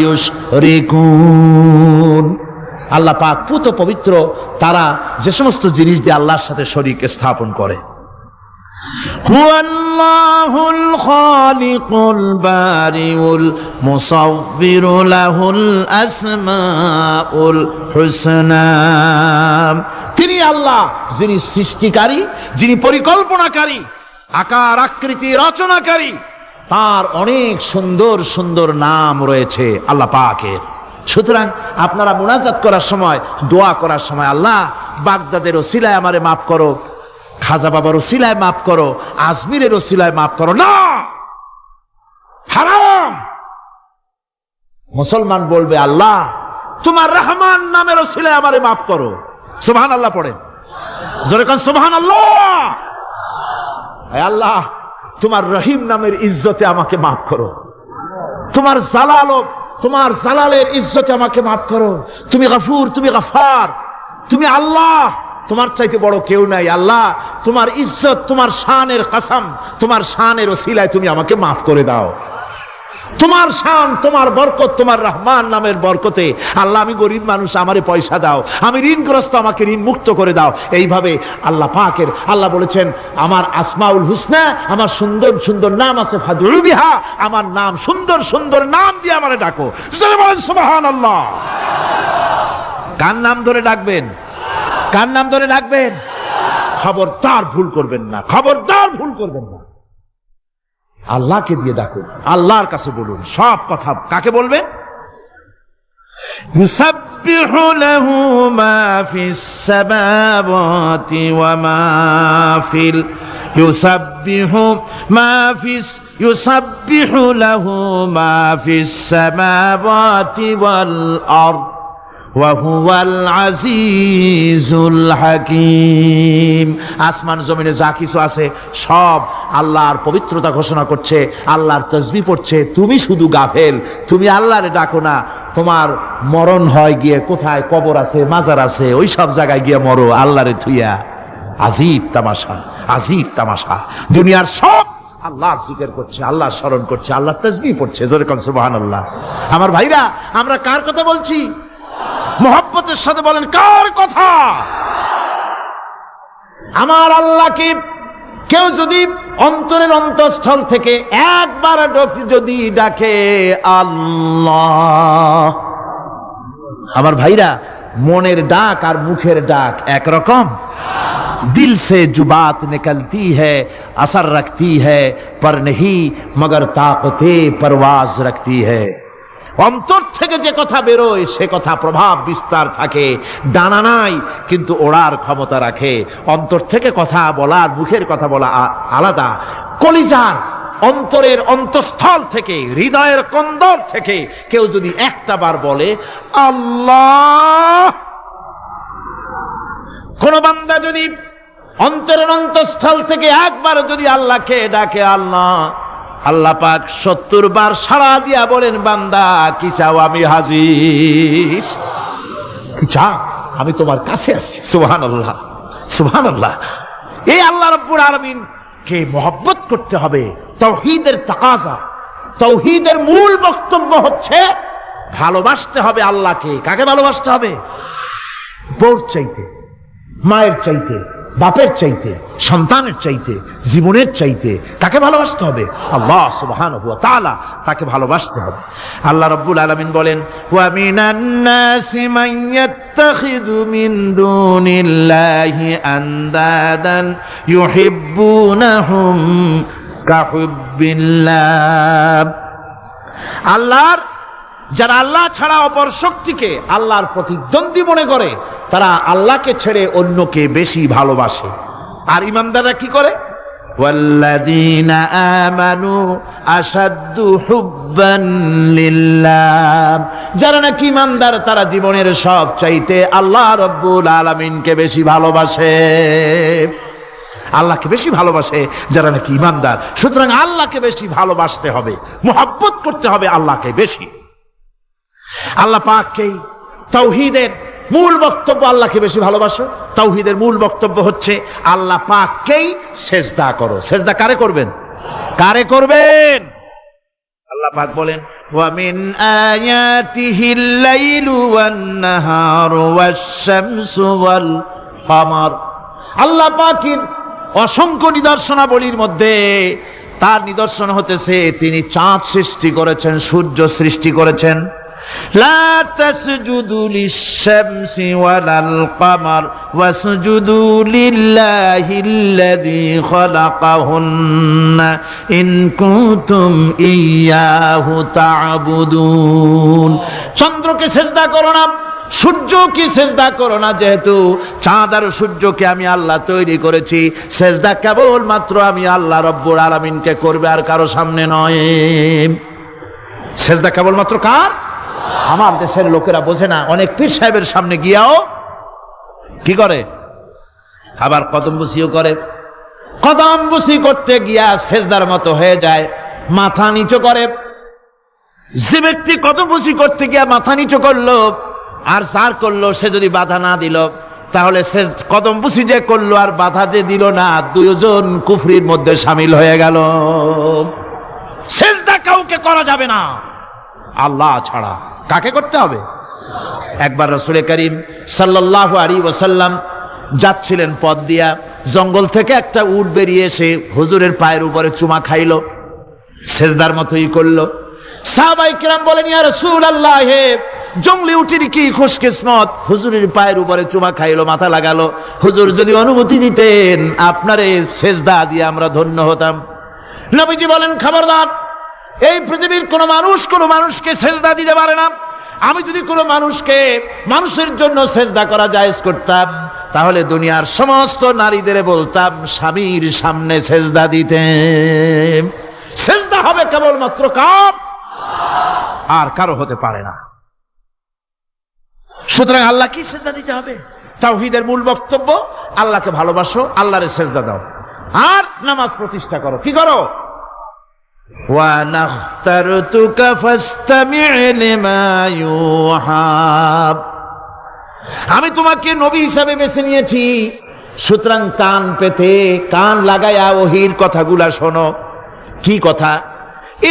ইউশরিকুন। আল্লাহ পাক পুত পবিত্র তারা যে সমস্ত জিনিস দিয়ে আল্লাহর সাথে শরীক স্থাপন করে। হুয়াল্লাহুল খালিকুল বারিউল মুসাউবিরু লাহুল আসমাউল হুসনা। তিনি আল্লাহ, যিনি সৃষ্টিকারী, যিনি পরিকল্পনাকারী, আকার আকৃতি রচনাকারী। তার অনেক সুন্দর সুন্দর নাম রয়েছে আল্লাহ পাকের। সুতরাং আপনারা মুনাজাত করার সময়, দোয়া করার সময়, আল্লাহ বাগদাদের ওসিলায় আমারে মাফ করো, খাজা বাবার ওসিলায় মাফ করো, আজমিরের ওসিলায় মাফ করো না, হারাম। মুসলমান বলবে, আল্লাহ তোমার রহমান নামের ওসিলায় আমারে মাফ করো। সুবহানাল্লাহ পড়েন, জোরে কান সুবহানাল্লাহ। হে আল্লাহ, তোমার রহিম নামের ইজ্জতে আমাকে মাফ করো, তোমার তোমার জালালের ইজ্জতে আমাকে মাফ করো। তুমি গফুর, তুমি গফার, তুমি আল্লাহ, তোমার চাইতে বড় কেউ নাই। আল্লাহ তোমার ইজ্জত, তোমার শানের কসম, তোমার শানের ওসিলায় তুমি আমাকে মাফ করে দাও। তোমার শান, তোমার বরকত, তোমার রহমান নামের বরকতে আল্লাহ আমি গরিব মানুষ, আমারে পয়সা দাও, আমি ঋণগ্রস্ত, আমাকে ঋণ মুক্ত করে দাও। এইভাবে আল্লাহ পাকের, আল্লাহ বলেছেন আমার আসমাউল হুসনা, আমার সুন্দর সুন্দর নাম আছে, ফাদউ বিহা, আমার নাম সুন্দর সুন্দর নাম দিয়ে আমারে ডাকো। সুবহানাল্লাহ। কার নাম ধরে ডাকবেন? কার নাম ধরে ডাকবেন? খবরদার ভুল করবেন না, খবরদার ভুল করবেন না। আল্লাহকে দিয়ে ডাকুন, আল্লাহর কাছে বলুন সব কথা। কাকে বলবেন? ইউসাব্বিহু লাহু মা ফিস সামাওয়াতি ওয়া মা ফিল ইউসাব্বিহু লাহু মা ফিস সামাওয়াতি ওয়াল আরদ ওয়া হুয়াল আজিজুল হাকীম। আসমান জমিনে যা কিছু আছে সব আল্লাহর পবিত্রতা ঘোষণা করছে, আল্লাহর তাসবিহ পড়ছে। তুমি শুধু গাফেল, তুমি আল্লাহরে ডাকো না। তোমার মরণ হয় গিয়ে কোথায় কবর আছে, মাজার আছে, ওই সব জায়গায় গিয়ে মরো আল্লাহরে থুইয়া। আজীব তামাশা, আজীব তামাশা। দুনিয়ার সব আল্লাহর জিকির করছে, আল্লাহর স্মরণ করছে, আল্লাহর তাসবিহ পড়ছে। জোরে কোন সুবহানাল্লাহ। আমার ভাইরা, আমরা কার কথা বলছি? মোহাব্বতের সাথে বলেন, কার কথা? আমার আল্লাহকে কেউ যদি অন্তরের অন্তঃস্থল থেকে একবার যদি ডাকে আল্লাহ, আমার ভাইরা, মনের ডাক আর মুখের ডাক একরকম। दिल से जो बात निकलती है असर रखती है पर नहीं मगर ताकते परवाज रखती है। অন্তর থেকে যে কথা বেরোয় সে কথা প্রভাব বিস্তার থাকে, ডানা নাই কিন্তু ওড়ার ক্ষমতা রাখে। অন্তর থেকে কথা বলা, মুখের কথা বলা আলাদা। কলিজার অন্তরের অন্তঃস্থল থেকে, হৃদয়ের কন্দর থেকে কেউ যদি একটা বার বলে আল্লাহ, কোন বান্দা যদি অন্তরের অন্তঃস্থল থেকে একবার যদি আল্লাহকে ডাকে আল্লাহ, আল্লাহ পাক 70 বার সাড়া দিয়া বলেন, বান্দা কি চাও, আমি হাজির। কি চাও, আমি তোমার কাছে আছি। সুবহানাল্লাহ, সুবহানাল্লাহ। এই আল্লাহ রাব্বুল আলামিন কে মহব্বত করতে হবে। তাওহীদের তাকাজা, তাওহীদের মূল বক্তব্য হচ্ছে ভালোবাসতে হবে আল্লাহকে। কাকে ভালোবাসতে হবে? বউর চাইতে, মায়ের চাইতে, বাপের চাইতে, সন্তানের চাইতে, জীবনের চাইতে কাকে ভালোবাসতে হবে? আল্লাহ সুবহানাহু ওয়া তাআলা, তাকে ভালোবাসতে হবে। আল্লাহ রাব্বুল আলামিন বলেন, ওয়া মিনান নাসি মান ইয়াত্তাখিযু মিন দুনিল্লাহি আনদাদান ইউহিব্বুনাহুম কাহুব্বিল্লাহ। আল্লাহর যারা আল্লাহ ছাড়া অপর শক্তিকে আল্লাহর প্রতিদ্বন্দ্বী মনে করে, তারা আল্লাহকে ছেড়ে অন্যকে বেশি ভালোবাসে। আর ইমানদাররা কি করে? ওয়াল্লাযীনা আমানু আশাদ্দু হুব্বান লিল্লাহ। যারা নাকি ইমানদার তারা জীবনের সব চাইতে আল্লাহ রাব্বুল আলামিনকে বেশি ভালোবাসে, আল্লাহকে বেশি ভালোবাসে যারা নাকি ইমানদার। সুতরাং আল্লাহকে বেশি ভালোবাসতে হবে, মুহাব্বত করতে হবে আল্লাহকে বেশি। আল্লাহ পাককেই তাওহীদের মূল বক্তব্য, আল্লাহকে বেশি ভালোবাসো। তাওহীদের মূল বক্তব্য হচ্ছে আল্লাহ পাককেই সেজদা করো। সেজদা কারে করবেন? কারে করবেন? আল্লাহ পাক বলেন, ওয়া মিন আয়াতিহিল লাইলু ওয়ান নাহারু ওয়াশ-শামসু ওয়াল কামার। আল্লাহ পাকের অসংখ্য নিদর্শনাবলীর মধ্যে তার নিদর্শন হতেছে তিনি চাঁদ সৃষ্টি করেছেন, সূর্য সৃষ্টি করেছেন। লা তাসজুদু লিশ-শামসি ওয়ালাল কামার ওয়াসজুদু লিল্লাহিল্লাযী খালাকাহুন্না ইন কুনতুম ইয়্যাহু তা'বুদুন। চন্দ্রকে সেজদা করো না, সূর্যকে সেজদা করো না, যেহেতু চাঁদ আর সূর্যকে আমি আল্লাহ তৈরি করেছি। সেজদা কেবল মাত্র আমি আল্লাহ রব্বুল আলামিনকে করবে, আর কারো সামনে নয়। সেজদা কেবল মাত্র কার? আমার দেশের লোকেরা বোঝে না, অনেক পীর সাহেবের সামনে গিয়াও কি করে, আবার কদম বুসিও করে। কদম বুসি করতে গিয়া সেজদার মতো হয়ে যায়, মাথা নিচু করে। যে ব্যক্তি কদম বুসি করতে গিয়া মাথা নিচু করলো আর যার করলো সে যদি বাধা না দিল, তাহলে সে কদম বুসি যে করলো আর বাধা যে দিল না, দুইজন কুফরির মধ্যে শামিল হয়ে গেল। সেজদা কাউকে করা যাবে না আল্লাহ ছাড়া। কাকে করতে হবে? একবার রাসূল করিম সাল্লাল্লাহু আলাইহি ওয়াসাল্লাম যাচ্ছিলেন পথ দিয়া, জঙ্গল থেকে একটা উট বেরিয়ে এসে হুজুরের পায়ের উপরে চুমা খাইলো, সেজদার মতোই করলো। সাহাবায়ে কেরাম বলেন, ইয়া রাসূলুল্লাহ, জঙ্গলি উটের কি খুশকিসমত, হুজুরের পায়ের উপরে চুমা খাইলো, মাথা লাগালো। হুজুর যদি অনুমতি দিতেন আপনার এই সেজদা দিয়ে আমরা ধন্য হতাম। নবীজি বলেন, খবরদার, এই পৃথিবীর কোন মানুষ কোন মানুষকে সেজদা দিতে পারে না। আমি যদি কোনো মানুষকে মানুষের জন্য সেজদা করা জায়েজ করতাম, তাহলে দুনিয়ার সমস্ত নারীদের বলতাম স্বামীর সামনে সেজদা দিতে। সেজদা হবে কেবলমাত্র কার? আর কারো হতে পারে না। সুতরাং আল্লাহ কি সেজদা দিতে হবে? তাওহীদের মূল বক্তব্য, আল্লাহকে ভালোবাসো, আল্লাহরে সেজদা দাও, আর নামাজ প্রতিষ্ঠা করো। কি করো? ওয়া নাখতারতুকা ফাসতামি' লিমা ইউহা, আমি তোমাকে নবী হিসাবে বেছে নিয়েছি, সুতরাং কান পেতে কান লাগায়া ওহীর কথাগুলা শোনো। কি কথা?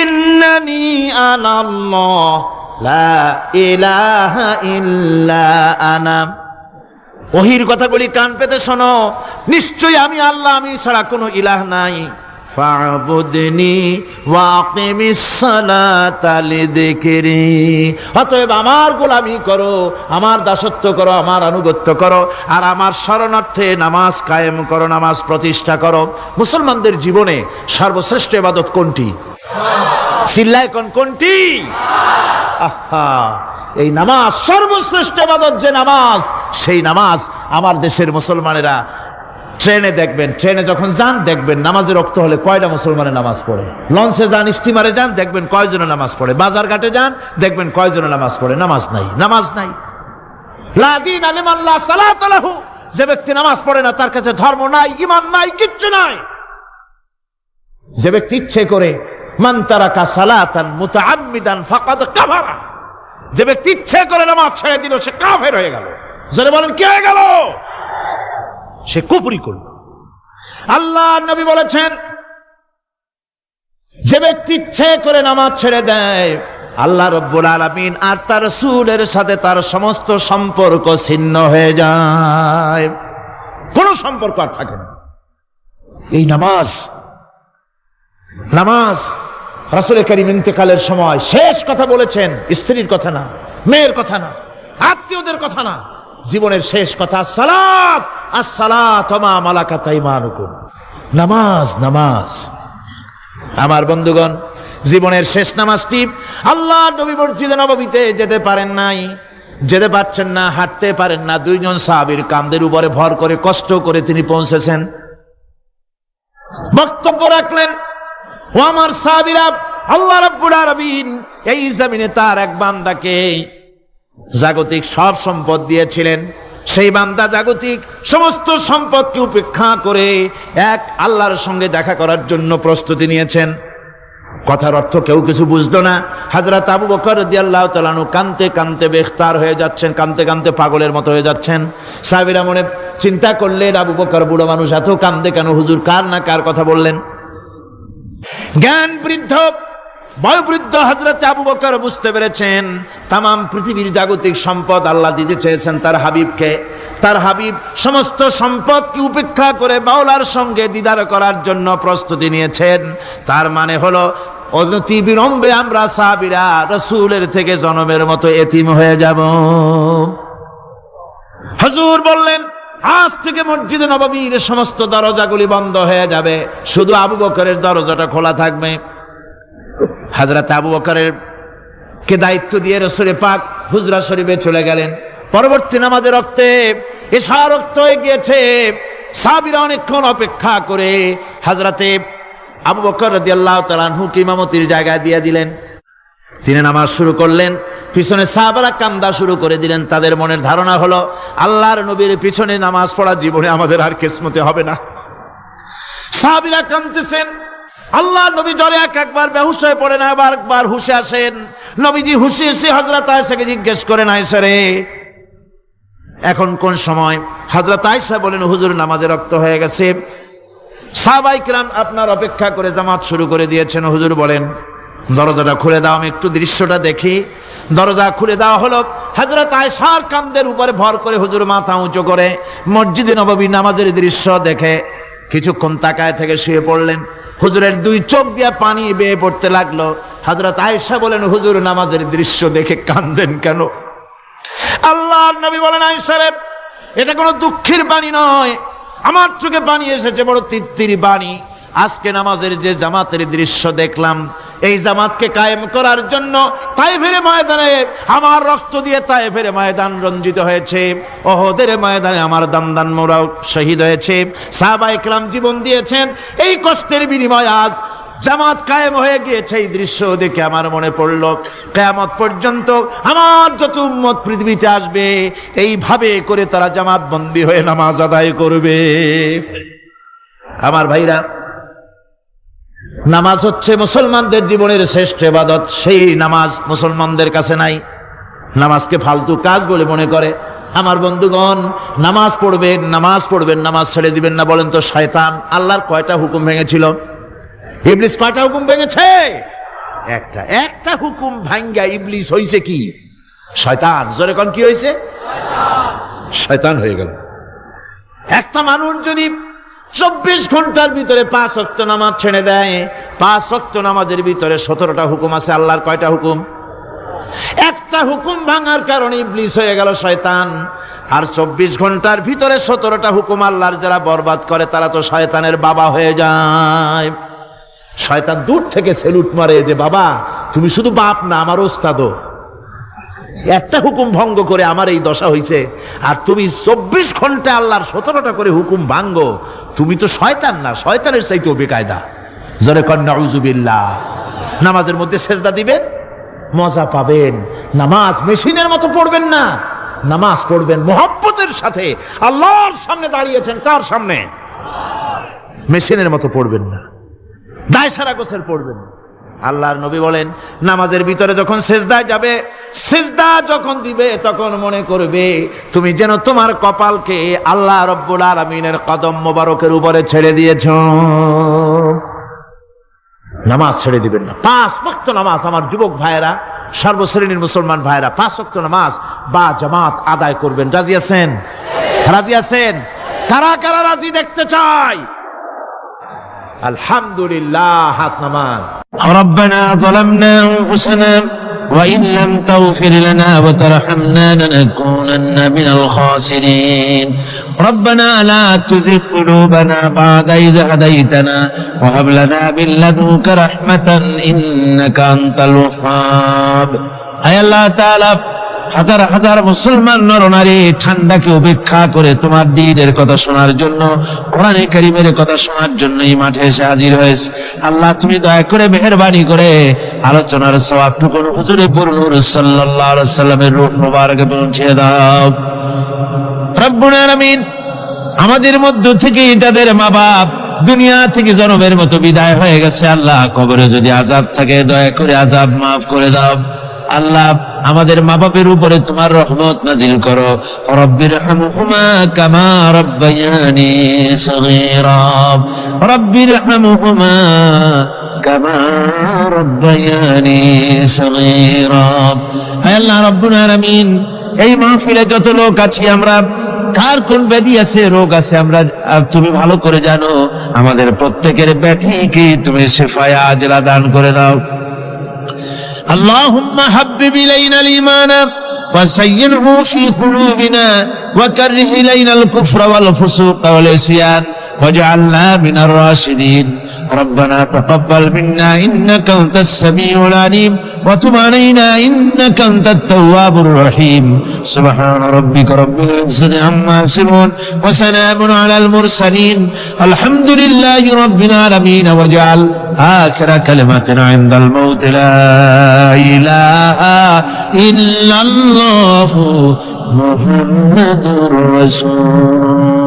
ইন্নানি আনাল্লাহ লা ইলাহা ইল্লা আনা। ওহীর কথাগুলি কান পেতে শোনো, নিশ্চয়ই আমি আল্লাহ, আমি ছাড়া কোনো ইলাহ নাই। ফা'বুদনি ওয়াকিমিস সালাতা লিযিকরি, অতএব আমার গোলামি করো, আমার দাসত্ব করো, আমার আনুগত্য করো, আর আমার শরণার্থে নামাজ কায়েম করো, নামাজ প্রতিষ্ঠা করো। মুসলমানদের জীবনে সর্বশ্রেষ্ঠ ইবাদত কোনটি? চিল্লায় কোন কোনটি? আহা, এই নামাজ সর্বশ্রেষ্ঠ ইবাদত। যে নামাজ, সেই নামাজ আমার দেশের মুসলমানেরা ট্রেনে দেখবেন, ট্রেনে যখন যান দেখবেন নামাজের রক্ত হলে কয়টা মুসলমানের নামাজ পড়ে। লঞ্চে যান, স্টিমারে যান, দেখবেন কয়জনে নামাজ পড়ে। বাজার ঘাটে যান, দেখবেন কয়জনে নামাজ পড়ে। নামাজ নাই, নামাজ নাই। লা দীনা লিমান লা সালাতা লাহু, যে ব্যক্তি নামাজ পড়ে না তার কাছে ধর্ম নাই, ঈমান নাই, কিচ্ছু নাই। যে ব্যক্তি ইচ্ছে করে, মান তারাকা সালাতান মুতাআম্মিদান ফাকাদ কাফারা, যে ব্যক্তি ইচ্ছে করে নামাজ ছেড়ে দিল সে কাফের হয়ে গেল। জোরে বলেন কি হয়ে গেল? সে কুফরি করল। আল্লাহ নবী বলেছেন, যে ব্যক্তি ইচ্ছে করে নামাজ ছেড়ে দেয়, আল্লাহ রাব্বুল আলামিন আর তার রাসূলের সাথে তার সমস্ত সম্পর্ক ছিন্ন হয়ে যায়, কোনো সম্পর্ক আর থাকে না। এই নামাজ, নামাজ রাসূল কারীম ইন্তেকালের সময় শেষ কথা বলেছেন, স্ত্রীর কথা না, মেয়ের কথা না, আত্মীয়দের কথা না, জীবনের শেষ কথা সালাত, আসসালাতু মা মালাকাত আইমানুকুম। নামাজ, নামাজ। আমার বন্ধুগণ, জীবনের শেষ নামাজটি আল্লাহ নবী মসজিদে নববীতে যেতে পারেন নাই, যেতে পারছেন না, হাঁটতে পারেন না। দুইজন সাহাবীর কাঁধের উপরে ভর করে কষ্ট করে তিনি পৌঁছেছেন, বক্তব্য রাখলেন, ও আমার সাহাবীরা, আল্লাহ রাব্বুল আলামিন এই জমিনে তার এক বান্দাকে জাগতিক সব সম্পদ দিয়েছিলেন। সেই বান্দা জাগতিক সমস্ত সম্পদকে উপেক্ষা করে এক আল্লাহর সঙ্গে দেখা করার জন্য প্রস্তুতি নিয়েছেন। কথার অর্থ কেউ কিছু বুঝলো না। হযরত আবু বকর রাদিয়াল্লাহু তাআলা আনহু কাঁদতে কাঁদতে বেখতার হয়ে যাচ্ছেন, কাঁদতে কাঁদতে পাগলের মতো হয়ে যাচ্ছেন। সাহাবীরা মনে চিন্তা করলেন, আবু বকর বুড়ো মানুষ, এত কাঁদে কেন? হুজুর কার না কার কথা বললেন? জ্ঞান বৃদ্ধ, বয়োবৃদ্ধ হযরত আবু বকর বুঝতে পেরেছেন তামাম পৃথিবীর জাগতিক সম্পদ আল্লাহ দিতে চেয়েছেন তার হাবিবকে। তার হাবিব সমস্ত সম্পদকে উপেক্ষা করে মাওলার সঙ্গে দিদার করার জন্য প্রস্তুতি নিয়েছেন। তার মানে হলো অনতি বিলম্বে আমরা সাহাবীরা রাসূলের থেকে জনমের মতো এতিম হয়ে যাব। হুজুর বললেন, আজ থেকে মসজিদে নববীর সমস্ত দরজাগুলি বন্ধ হয়ে যাবে, শুধু আবু বকরের দরজাটা খোলা থাকবে। হযরত আবু বকরের কে দায়িত্ব দিয়ে রাসূল পাক হুজরা শরীফে চলে গেলেন। পরবর্তী নামাজের রক্তে এশা রক্ত হয়ে গিয়েছে। সাহাবীরা অনেকক্ষণ অপেক্ষা করে হযরতে আবু বকর রাদিয়াল্লাহু তাআলা আনহুকে ইমামতির জায়গায় দিয়ে দিলেন। তিনি নামাজ শুরু করলেন, পিছনে সাহাবারা কান্দা শুরু করে দিলেন। তাদের মনের ধারণা হলো আল্লাহর নবীর পিছনে নামাজ পড়া জীবনে আমাদের আর কিসমতে হবে না। সাহাবীরা কাঁদতেছেন, আল্লাহ নবী জ্বরে একবার বেহুশ হয়ে পড়েন, আবার একবার হুশে আসেন। নবীজি হুশে এসে হযরত আয়েশাকে জিজ্ঞেস করেন, আয়েশা রে, এখন কোন সময়? হযরত আয়েশা বলেন, হুজুর নামাজের রক্ত হয়ে গেছে, সাহাবায়ে কিরাম আপনার অপেক্ষা করে জামাত শুরু করে দিয়েছেন। হুজুর বলেন, দরজাটা খুলে দাও, আমি একটু দৃশ্যটা দেখি। দরজা খুলে দেওয়া হলো। হযরত আয়েশার কাঁধের উপরে ভর করে হুজুর মাথা উঁচু করে মসজিদে নববী নামাজের দৃশ্য দেখে কিছুক্ষণ তাকায় থেকে শুয়ে পড়লেন। হুজুরের দুই চোখ দিয়ে পানি বেয়ে পড়তে লাগলো। হযরত আয়েশা বলেন, হুজুর নামাজের দৃশ্য দেখে কাঁদেন কেন? আল্লাহর নবী বলেন, আয়েশা রে, এটা কোনো দুঃখের বাণী নয়, আমার চোখে পানি এসেছে বড় তৃপ্তির বাণী। আজকে নামাজের যে জামাতের দৃশ্য দেখলাম, এই জামাতকে কায়েম করার জন্য তায়েফের ময়দানে আমার রক্ত দিয়ে তায়েফের ময়দান রঞ্জিত হয়েছে, ওহদের ময়দানে আমার দামদান মোরাও শহীদ হয়েছে, সাহাবায়ে কেরাম জীবন দিয়েছেন। এই কষ্টের বিনিময়ে আজ জামাত কায়েম হয়ে গিয়েছে। এই দৃশ্য দেখে আমার মনে পড়ল, কিয়ামত পর্যন্ত আমার যত উম্মত পৃথিবীতে আসবে এইভাবে করে তারা জামাত বন্দী হয়ে নামাজ আদায় করবে। আমার ভাইরা, নামাজ হচ্ছে মুসলমানদের জীবনের শ্রেষ্ঠ ইবাদত। সেই নামাজ মুসলমানদের কাছে নাই, নামাজকে ফালতু কাজ বলে মনে করে। আমার বন্ধুগণ, নামাজ পড়বেন, নামাজ পড়বেন, নামাজ ছেড়ে দিবেন না। বলেন তো, শয়তান আল্লাহর কয়টা হুকুম ভেঙেছিল? ইবলিস কয়টা হুকুম ভেঙেছে? একটা হুকুম ভাঙ্গা ইবলিস হইছে কি? শয়তান। জোরে কোন কি হইছে? শয়তান হয়ে গেল। একটা মানুষ যদি 24 ঘন্টার ভিতরে 5 ওয়াক্ত নামাজ ছেড়ে দেয়, 5 ওয়াক্ত নামাজের ভিতরে 17টা হুকুম আছে। আল্লাহর কয়টা হুকুম? একটা হুকুম ভাঙার কারণে ইবলিস হয়ে গেল শয়তান। আর 24 ঘন্টার ভিতরে 17টা হুকুম আল্লাহর যারা বরবাদ করে তারা তো শয়তানের বাবা হয়ে যায়। শয়তান দূর থেকে সেলুট মারে যে, বাবা তুমি শুধু বাপ না, আমার ওস্তাদও। একটা হুকুম ভঙ্গ করে আমার এই দশা হইছে, আর তুমি 24 ঘন্টা আল্লাহর 17টা করে হুকুম ভাঙ্গো। তুমি তো শয়তান না, শয়তানের চাইতেও বেকায়দা। জোরে কর নাউযুবিল্লাহ। নামাজের মধ্যে সেজদা দিবেন, মজা পাবেন। নামাজ মেশিনের মতো পড়বেন না, নামাজ পড়বেন মুহাব্বতের সাথে। আল্লাহর সামনে দাঁড়িয়েছেন, কার সামনে? মেশিনের মতো পড়বেন না, দায় সারা গোছের পড়বেন। আল্লাহর নবী বলেন, নামাজের ভিতরে যখন সেজদায় যাবে, সেজদা যখন দিবে, তখন মনে করবে তুমি যেন তোমার কপালকে আল্লাহ রব্বুল আলামিনের কদম মোবারকের উপরে ছেড়ে দিয়েছো। নামাজ ছেড়ে দিবেন না। 5 ওয়াক্ত নামাজ আমার যুবক ভাইয়েরা, সর্বশ্রেণীর মুসলমান ভাইয়েরা 5 ওয়াক্ত নামাজ বা জামাত আদায় করবেন। রাজি আছেন? রাজি আছেন? কারা কারা রাজি দেখতে চাই? আলহামদুলিল্লাহ, হাত নামান। ربنا ظلمنا أنفسنا وإن لم تغفر لنا وترحمنا لنكونن من الخاسرين ربنا لا تزغ قلوبنا بعد إذ هديتنا وهب لنا من لدنك رحمة إنك أنت الوهاب أي الله تعالى হাজার হাজার মুসলমান নরনারী ঠান্ডাকে উপেক্ষা করে তোমার দ্বীনের কথা শোনার জন্য, কোরআনে কারীমের কথা শোনার জন্য এই মাঠে এসে হাজির হয়েছে। আল্লাহ তুমি দয়া করে মেহেরবানি করে আলোচনার সওয়াবটুকু হুজুরে পুরনূর সাল্লাল্লাহু আলাইহি সাল্লামের রূহ মুবারকে পৌঁছে দাও। রব্বুল আলামিন, আমাদের মধ্য থেকে তাদের মা বাপ দুনিয়া থেকে জনমের মতো বিদায় হয়ে গেছে। আল্লাহ, কবরে যদি আযাব থাকে দয়া করে আযাব মাফ করে দাও। আল্লাহ, আমাদের মা বাপের উপরে তোমার রহমত নাজিল করো। রব্বিরহামহুমা কামা রাব্বায়ানি সগীরা, রব্বিরহামহুমা কামা রাব্বায়ানি সগীরা। হে আল্লাহ রাব্বুল আলামিন, এই মাহফিলে যত লোক আছি আমরা, কার কোন ব্যাধি আছে, রোগ আছে, আমরা তুমি ভালো করে জানো। আমাদের প্রত্যেকের ব্যাধিকে তুমি শিফায়ে আজলা দান করে দাও। اللهم حبب إلينا الإيمان وزينه في قلوبنا وكره إلينا الكفر والفسوق والعصيان واجعلنا من الراشدين ربنا تقبل منا إنك أنت السميع العليم وتب علينا إنك أنت التواب الرحيم سبحان ربك رب العزة عما يصفون وسلام على المرسلين الحمد لله رب العالمين واجعل آخر كلمتنا عند الموت لا إله إلا الله محمد رسول